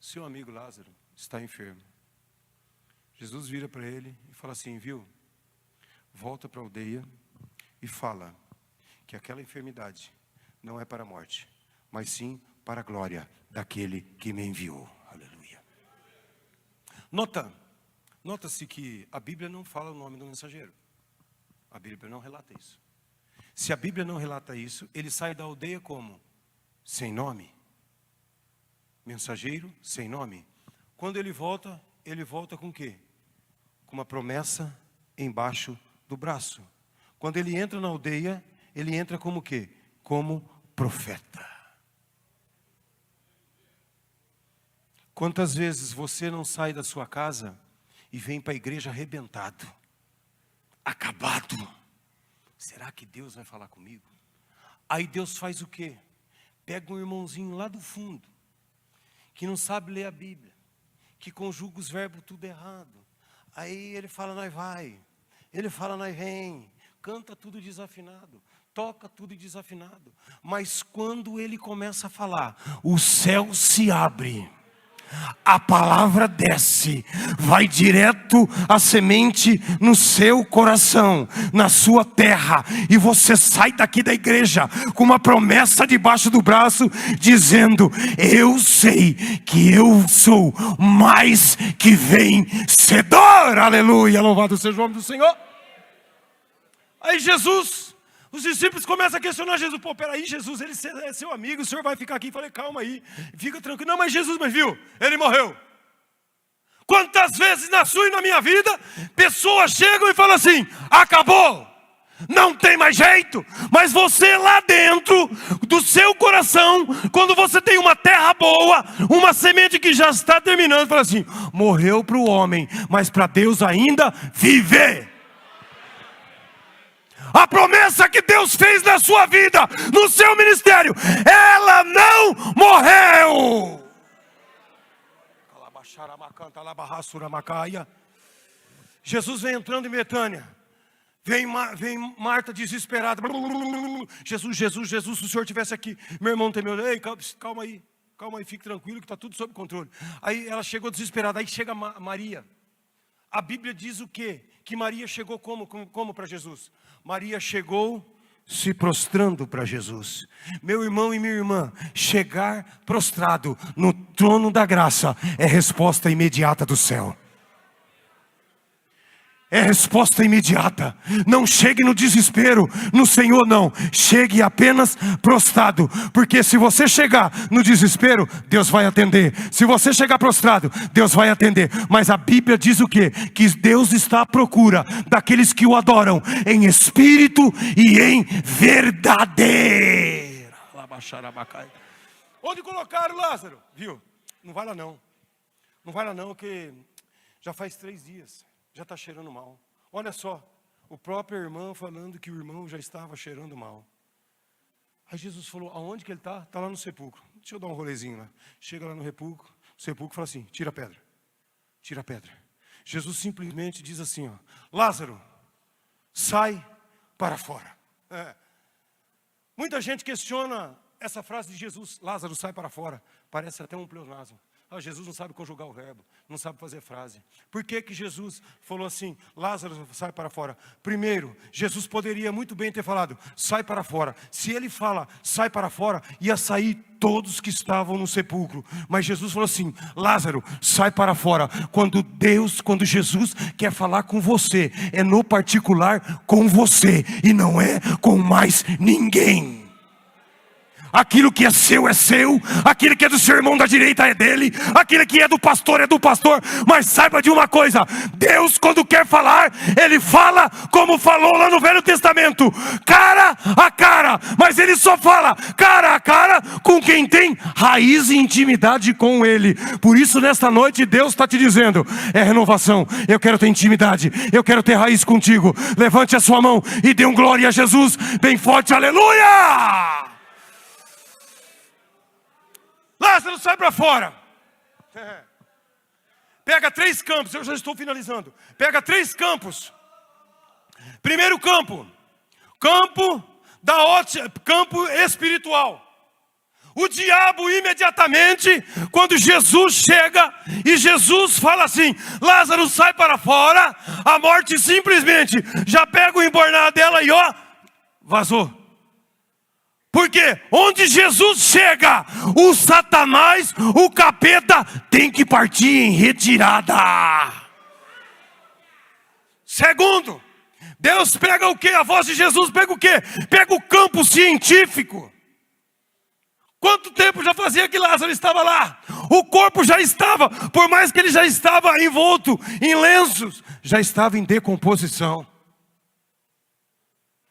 seu amigo Lázaro está enfermo. Jesus vira para ele e fala assim: viu, volta para a aldeia e fala que aquela enfermidade não é para a morte, mas sim para a glória daquele que me enviou. Aleluia. Nota-se que a Bíblia não fala o nome do mensageiro. A Bíblia não relata isso. Se a Bíblia não relata isso, ele sai da aldeia como? Sem nome. Mensageiro sem nome. Quando ele volta com o quê? Com uma promessa embaixo do braço. Quando ele entra na aldeia, ele entra como o quê? Como profeta. Quantas vezes você não sai da sua casa e vem para a igreja arrebentado, acabado? Será que Deus vai falar comigo? Aí Deus faz o quê? Pega um irmãozinho lá do fundo, que não sabe ler a Bíblia, que conjuga os verbos tudo errado. Aí ele fala, nós vai. Ele fala, nós vem. Canta tudo desafinado. Toca tudo desafinado. Mas quando ele começa a falar, o céu se abre. A palavra desce, vai direto a semente no seu coração, na sua terra, e você sai daqui da igreja com uma promessa debaixo do braço, dizendo: eu sei que eu sou mais que vencedor. Aleluia, louvado seja o nome do Senhor. Aí Jesus, os discípulos começam a questionar Jesus: pô, peraí, Jesus, ele é seu amigo, o senhor vai ficar aqui? Eu falei: calma aí, fica tranquilo. Não, mas Jesus, mas viu, ele morreu. Quantas vezes na sua e na minha vida, pessoas chegam e falam assim: acabou, não tem mais jeito. Mas você lá dentro do seu coração, quando você tem uma terra boa, uma semente que já está terminando, fala assim: morreu para o homem, mas para Deus ainda viver. A promessa que Deus fez na sua vida, no seu ministério, ela não morreu. Jesus vem entrando em Betânia. Vem Marta desesperada. Jesus, se o senhor estivesse aqui, meu irmão tem meu. Ei, calma aí, fique tranquilo que está tudo sob controle. Aí ela chegou desesperada. Aí chega Maria. A Bíblia diz o quê? Que Maria chegou como para Jesus? Maria chegou se prostrando para Jesus. Meu irmão e minha irmã, chegar prostrado no trono da graça é resposta imediata do céu. É resposta imediata. Não chegue no desespero, no Senhor não. Chegue apenas prostrado. Porque se você chegar no desespero, Deus vai atender. Se você chegar prostrado, Deus vai atender. Mas a Bíblia diz o quê? Que Deus está à procura daqueles que o adoram em espírito e em verdade. Onde colocaram Lázaro? Viu? Não vai lá não. Não vai lá não, que já faz 3 dias. Já está cheirando mal. Olha só, o próprio irmão falando que o irmão já estava cheirando mal. Aí Jesus falou: aonde que ele está? Está lá no sepulcro. Deixa eu dar um rolezinho lá. Chega lá no sepulcro e fala assim: tira a pedra. Tira a pedra. Jesus simplesmente diz assim: ó, Lázaro, sai para fora. Muita gente questiona essa frase de Jesus, Lázaro, sai para fora, parece até um pleonasmo. Jesus não sabe conjugar o verbo, não sabe fazer frase. Por que que Jesus falou assim, Lázaro, sai para fora? Primeiro, Jesus poderia muito bem ter falado, sai para fora. Se ele fala, sai para fora, ia sair todos que estavam no sepulcro. Mas Jesus falou assim, Lázaro, sai para fora. Quando Jesus quer falar com você, é no particular com você, e não é com mais ninguém. Aquilo que é seu, aquilo que é do seu irmão da direita é dele, aquilo que é do pastor, mas saiba de uma coisa, Deus quando quer falar, Ele fala como falou lá no Velho Testamento, cara a cara, mas Ele só fala cara a cara com quem tem raiz e intimidade com Ele. Por isso nesta noite Deus está te dizendo, é renovação, eu quero ter intimidade, eu quero ter raiz contigo. Levante a sua mão e dê um glória a Jesus bem forte, aleluia! Lázaro, sai para fora. Pega 3 campos, eu já estou finalizando. Pega 3 campos. Primeiro campo campo espiritual. O diabo imediatamente, quando Jesus chega e Jesus fala assim, Lázaro, sai para fora, a morte simplesmente já pega o embornar dela e ó, vazou. Porque onde Jesus chega, o Satanás, o capeta, tem que partir em retirada. Segundo, Deus pega o quê? A voz de Jesus pega o quê? Pega o campo científico. Quanto tempo já fazia que Lázaro estava lá? O corpo já estava, por mais que ele já estava envolto em lenços, já estava em decomposição.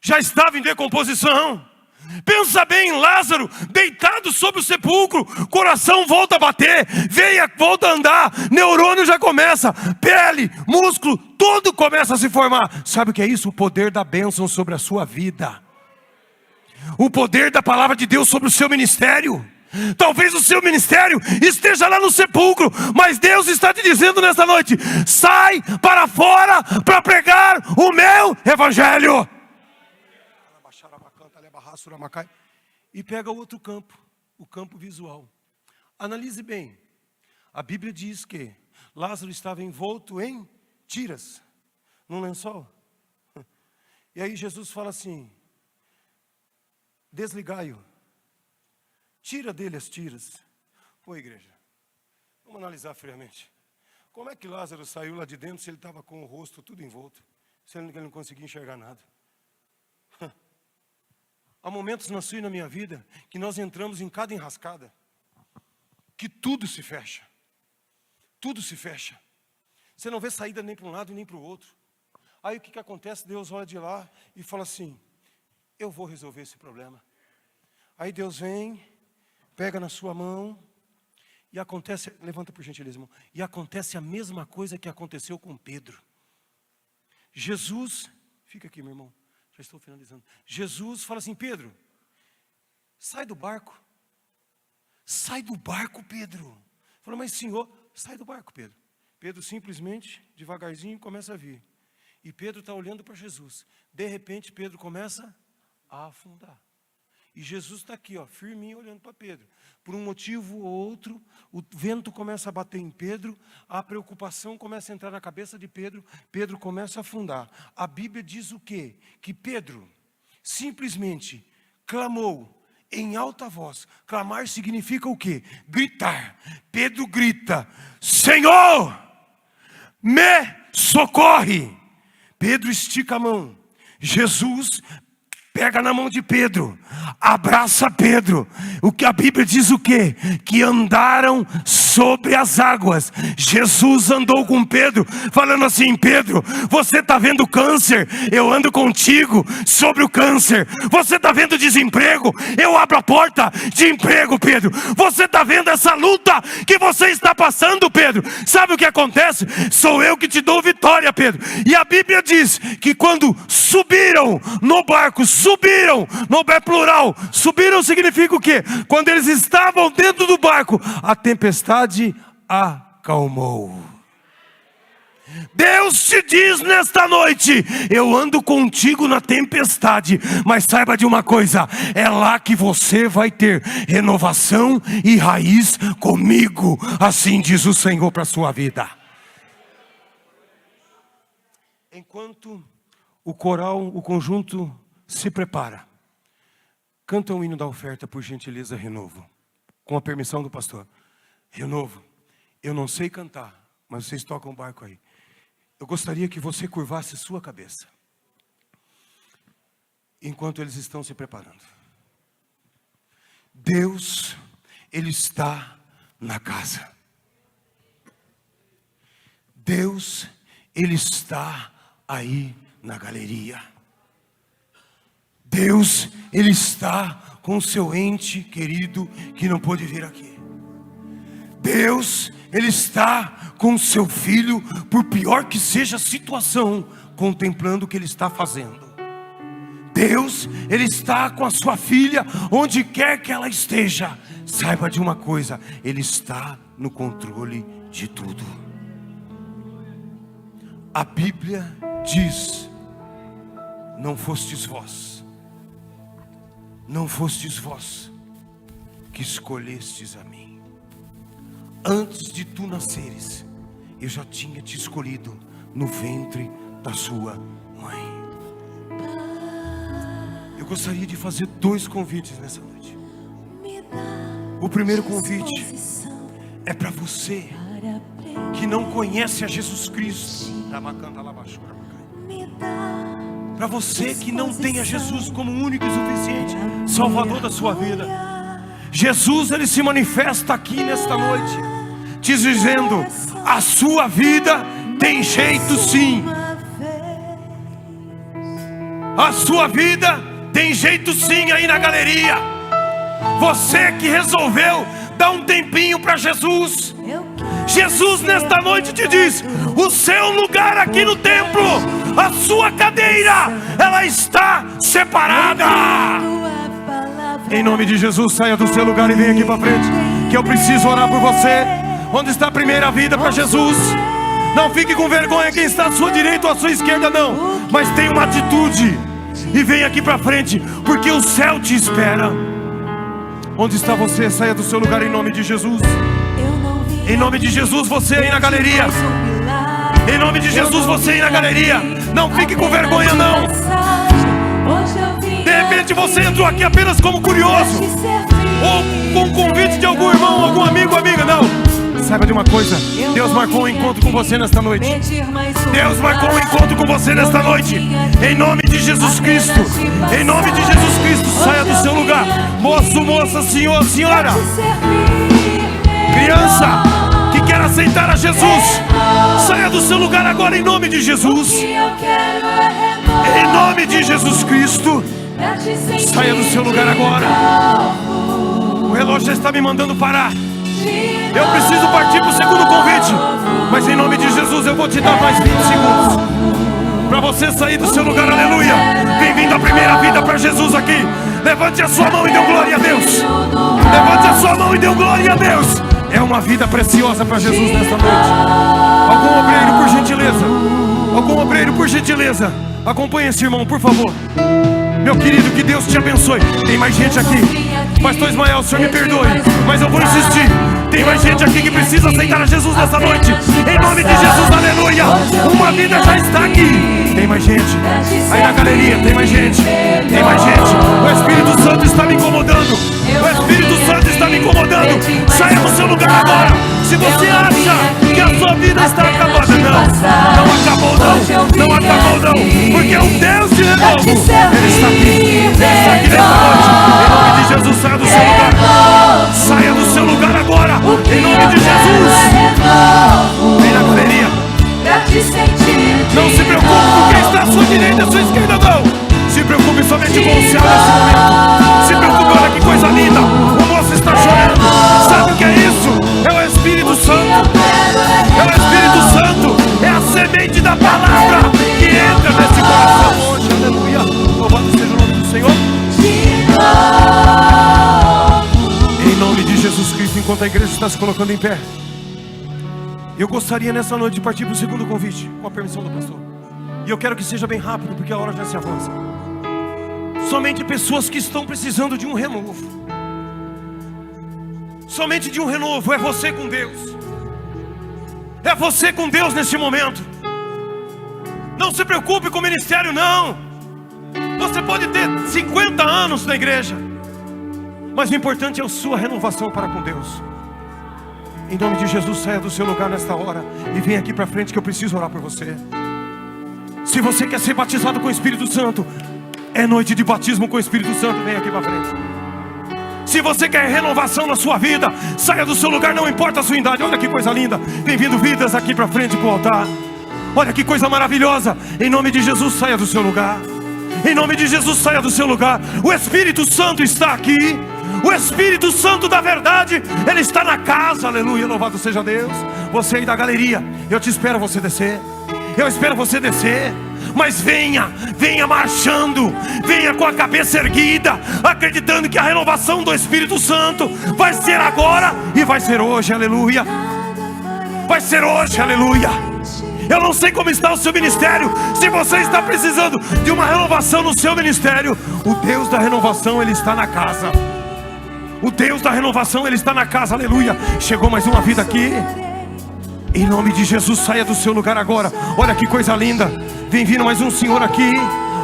Já estava em decomposição. Pensa bem, Lázaro deitado sobre o sepulcro, coração volta a bater, veia volta a andar, neurônio já começa, pele, músculo, tudo começa a se formar. Sabe o que é isso? O poder da bênção sobre a sua vida, o poder da palavra de Deus sobre o seu ministério. Talvez o seu ministério esteja lá no sepulcro, mas Deus está te dizendo nesta noite, sai para fora para pregar o meu evangelho. E pega o outro campo, o campo visual. Analise bem. A Bíblia diz que Lázaro estava envolto em tiras, num lençol. E aí Jesus fala assim, desligai-o, tira dele as tiras. Pô, igreja, vamos analisar friamente. Como é que Lázaro saiu lá de dentro se ele estava com o rosto tudo envolto? Se ele não conseguia enxergar nada? Há momentos na sua e na minha vida que nós entramos em cada enrascada, que tudo se fecha. Tudo se fecha. Você não vê saída nem para um lado nem para o outro. Aí o que acontece? Deus olha de lá e fala assim, eu vou resolver esse problema. Aí Deus vem, pega na sua mão e acontece, levanta por gentileza, irmão, e acontece a mesma coisa que aconteceu com Pedro. Jesus, fica aqui meu irmão. Já estou finalizando. Jesus fala assim, Pedro, sai do barco. Sai do barco, Pedro. Falou, mas Senhor, sai do barco, Pedro. Pedro simplesmente, devagarzinho, começa a vir. E Pedro está olhando para Jesus. De repente, Pedro começa a afundar. E Jesus está aqui, ó, firminho, olhando para Pedro. Por um motivo ou outro, o vento começa a bater em Pedro, a preocupação começa a entrar na cabeça de Pedro, Pedro começa a afundar. A Bíblia diz o quê? Que Pedro simplesmente clamou em alta voz. Clamar significa o quê? Gritar. Pedro grita, Senhor, me socorre. Pedro estica a mão. Jesus pega na mão de Pedro, abraça Pedro. O que a Bíblia diz o quê? Que andaram sobre as águas. Jesus andou com Pedro, falando assim, Pedro, você está vendo câncer? Eu ando contigo sobre o câncer. Você está vendo desemprego? Eu abro a porta de emprego, Pedro. Você está vendo essa luta que você está passando, Pedro? Sabe o que acontece? Sou eu que te dou vitória, Pedro. E a Bíblia diz que quando subiram no barco, não é plural, subiram significa o quê? Quando eles estavam dentro do barco, a tempestade acalmou. Deus te diz nesta noite: eu ando contigo na tempestade, mas saiba de uma coisa, é lá que você vai ter renovação e raiz comigo, assim diz o Senhor para a sua vida. Enquanto o coral, o conjunto se prepara, canta o hino da oferta, por gentileza, Renovo, com a permissão do pastor. Renovo, eu não sei cantar, mas vocês tocam o barco aí. Eu gostaria que você curvasse sua cabeça, enquanto eles estão se preparando. Deus, Ele está na casa. Deus, Ele está aí na galeria. Deus, Ele está com o seu ente querido que não pôde vir aqui. Deus, Ele está com o seu filho, por pior que seja a situação, contemplando o que Ele está fazendo. Deus, Ele está com a sua filha, onde quer que ela esteja. Saiba de uma coisa, Ele está no controle de tudo. A Bíblia diz: não fostes vós que escolhestes a mim. Antes de tu nasceres, eu já tinha te escolhido no ventre da sua mãe. Eu gostaria de fazer 2 convites nessa noite. O primeiro convite é para você que não conhece a Jesus Cristo. Para você que não tem a Jesus como único e suficiente Salvador da sua vida. Jesus, Ele se manifesta aqui nesta noite, te dizendo: a sua vida tem jeito sim. A sua vida tem jeito sim aí na galeria. Você que resolveu dar um tempinho para Jesus. Jesus nesta noite te diz: o seu lugar aqui no templo, a sua cadeira, ela está separada. Em nome de Jesus, saia do seu lugar e venha aqui para frente, que eu preciso orar por você. Onde está a primeira vida para Jesus? Não fique com vergonha quem está à sua direita ou à sua esquerda, não. Mas tenha uma atitude e venha aqui para frente, porque o céu te espera. Onde está você? Saia do seu lugar em nome de Jesus. Em nome de Jesus, você aí na galeria. Em nome de Jesus, você aí na galeria. Não fique com vergonha, não. De repente você entrou aqui apenas como curioso, ou com convite de algum irmão, algum amigo, amiga. Não, saiba de uma coisa: Deus marcou um encontro com você nesta noite. Deus marcou um encontro com você nesta noite. Em nome de Jesus Cristo. Em nome de Jesus Cristo, saia do seu lugar. Moço, moça, senhor, senhora, criança que quer aceitar a Jesus, saia do seu lugar agora em nome de Jesus. Em nome de Jesus Cristo, saia do seu lugar agora. O relógio já está me mandando parar. Eu preciso partir para o segundo convite, mas em nome de Jesus eu vou te dar mais 20 segundos para você sair do seu lugar. Aleluia. Bem-vindo à primeira vida para Jesus aqui. Levante a sua mão e dê glória a Deus. Levante a sua mão e dê glória a Deus. É uma vida preciosa para Jesus nesta noite. Algum obreiro, por gentileza. Algum obreiro, por gentileza, acompanhe esse irmão, por favor. Meu querido, que Deus te abençoe. Tem mais gente aqui. Pastor Ismael, o senhor me perdoe, mas eu vou insistir. Tem mais gente aqui que precisa aceitar a Jesus nessa noite. Em nome de Jesus, aleluia. Uma vida já está aqui. Tem mais gente aí na galeria, tem mais gente. Tem mais gente. O Espírito Santo está me incomodando. O Espírito Santo está me incomodando. Saia do seu lugar agora. Se você acha que a sua vida está acabada, não acabou não. Não acabou não. Porque é um Deus de renovo. Ele está aqui. Ele está aqui nessa noite. Em nome de Jesus, saia do seu lugar. Saia do seu lugar agora. Em nome de Jesus. Vem na galeria. Não se preocupe com quem está à sua direita e à sua esquerda, não. Se preocupe somente com o céu nesse momento. Se preocupe, olha que coisa linda. O moço está chorando. Sabe o que é isso? É o Espírito Santo. É o Espírito Santo. É a semente da palavra que entra nesse coração hoje. Aleluia. Louvado seja o nome do Senhor. Em nome de Jesus Cristo, enquanto a igreja está se colocando em pé, Eu gostaria nessa noite de partir para o segundo convite, com a permissão do pastor. E eu quero que seja bem rápido, porque a hora já se avança. Somente pessoas que estão precisando de um renovo. Somente de um renovo. É você com Deus. É você com Deus neste momento. Não se preocupe com o ministério, não. Você pode ter 50 anos na igreja, mas o importante é a sua renovação para com Deus. Em nome de Jesus, saia do seu lugar nesta hora e venha aqui para frente, que eu preciso orar por você. Se você quer ser batizado com o Espírito Santo, é noite de batismo com o Espírito Santo, vem aqui para frente. Se você quer renovação na sua vida, saia do seu lugar, não importa a sua idade. Olha que coisa linda, bem-vindo vidas aqui para frente para o altar. Olha que coisa maravilhosa. Em nome de Jesus, saia do seu lugar. Em nome de Jesus, saia do seu lugar. O Espírito Santo está aqui. O Espírito Santo da verdade, Ele está na casa. Aleluia, louvado seja Deus. Você aí da galeria, eu te espero você descer. Eu espero você descer. Mas venha, venha marchando. Venha com a cabeça erguida, acreditando que a renovação do Espírito Santo vai ser agora e vai ser hoje, aleluia. Vai ser hoje, aleluia. Eu não sei como está o seu ministério. Se você está precisando de uma renovação no seu ministério, o Deus da renovação, Ele está na casa. O Deus da renovação, Ele está na casa, aleluia. Chegou mais uma vida aqui. Em nome de Jesus, saia do seu lugar agora. Olha que coisa linda. Vem vindo mais um senhor aqui.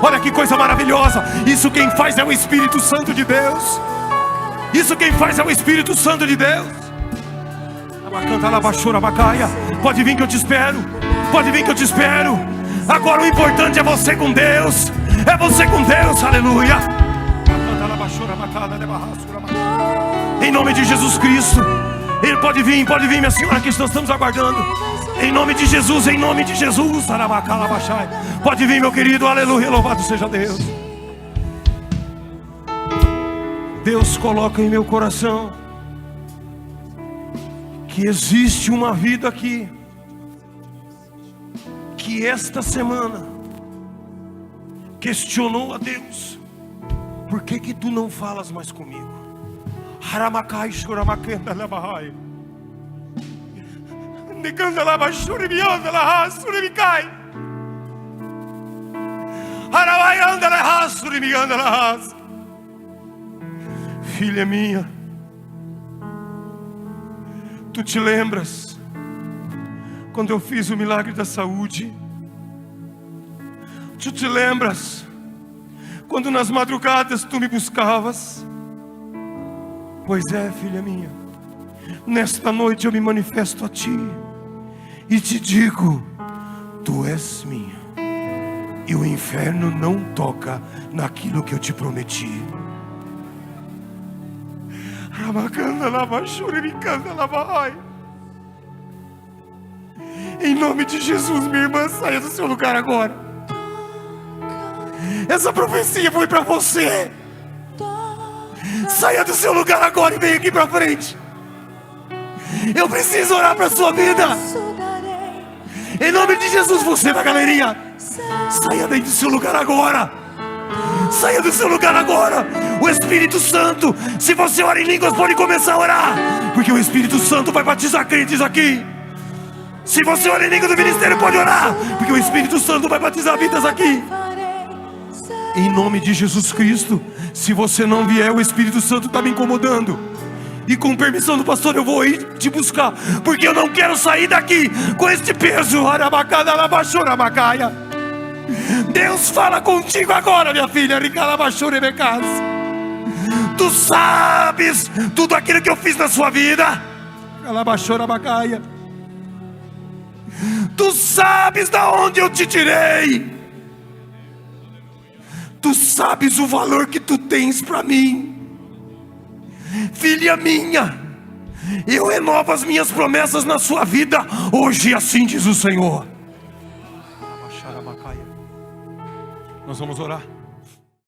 Olha que coisa maravilhosa. Isso quem faz é o Espírito Santo de Deus. Isso quem faz é o Espírito Santo de Deus. Pode vir que eu te espero. Pode vir que eu te espero. Agora o importante é você com Deus. É você com Deus, aleluia. Em nome de Jesus Cristo. Ele pode vir, minha senhora, que nós estamos aguardando. Em nome de Jesus, em nome de Jesus. Pode vir, meu querido, aleluia, louvado seja Deus. Deus coloca em meu coração que existe uma vida aqui, que esta semana questionou a Deus: por que que tu não falas mais comigo? Haramakai shuramakenda labahai. Nikanda labashuri biyanda lahasuri bikai. Harawai anda lahasuri biyanda lahas. Filha minha, tu te lembras quando eu fiz o milagre da saúde? Tu te lembras quando nas madrugadas tu me buscavas? Pois é, filha minha, nesta noite eu me manifesto a ti e te digo: tu és minha, e o inferno não toca naquilo que eu te prometi. Em nome de Jesus, minha irmã, saia do seu lugar agora. Essa profecia foi para você. Saia do seu lugar agora e venha aqui para frente. Eu preciso orar para a sua vida. Em nome de Jesus, você da galeria, saia daí do seu lugar agora. Saia do seu lugar agora. O Espírito Santo, se você ora em línguas, pode começar a orar, porque o Espírito Santo vai batizar crentes aqui. Se você ora em língua do ministério, pode orar, porque o Espírito Santo vai batizar vidas aqui. Em nome de Jesus Cristo. Se você não vier, o Espírito Santo está me incomodando. E com permissão do pastor, eu vou ir te buscar, porque eu não quero sair daqui com este peso. Deus fala contigo agora, minha filha. Tu sabes tudo aquilo que eu fiz na sua vida. Tu sabes da onde eu te tirei. Tu sabes o valor que tu tens para mim. Filha minha, eu renovo as minhas promessas na sua vida hoje, assim diz o Senhor. Nós vamos orar.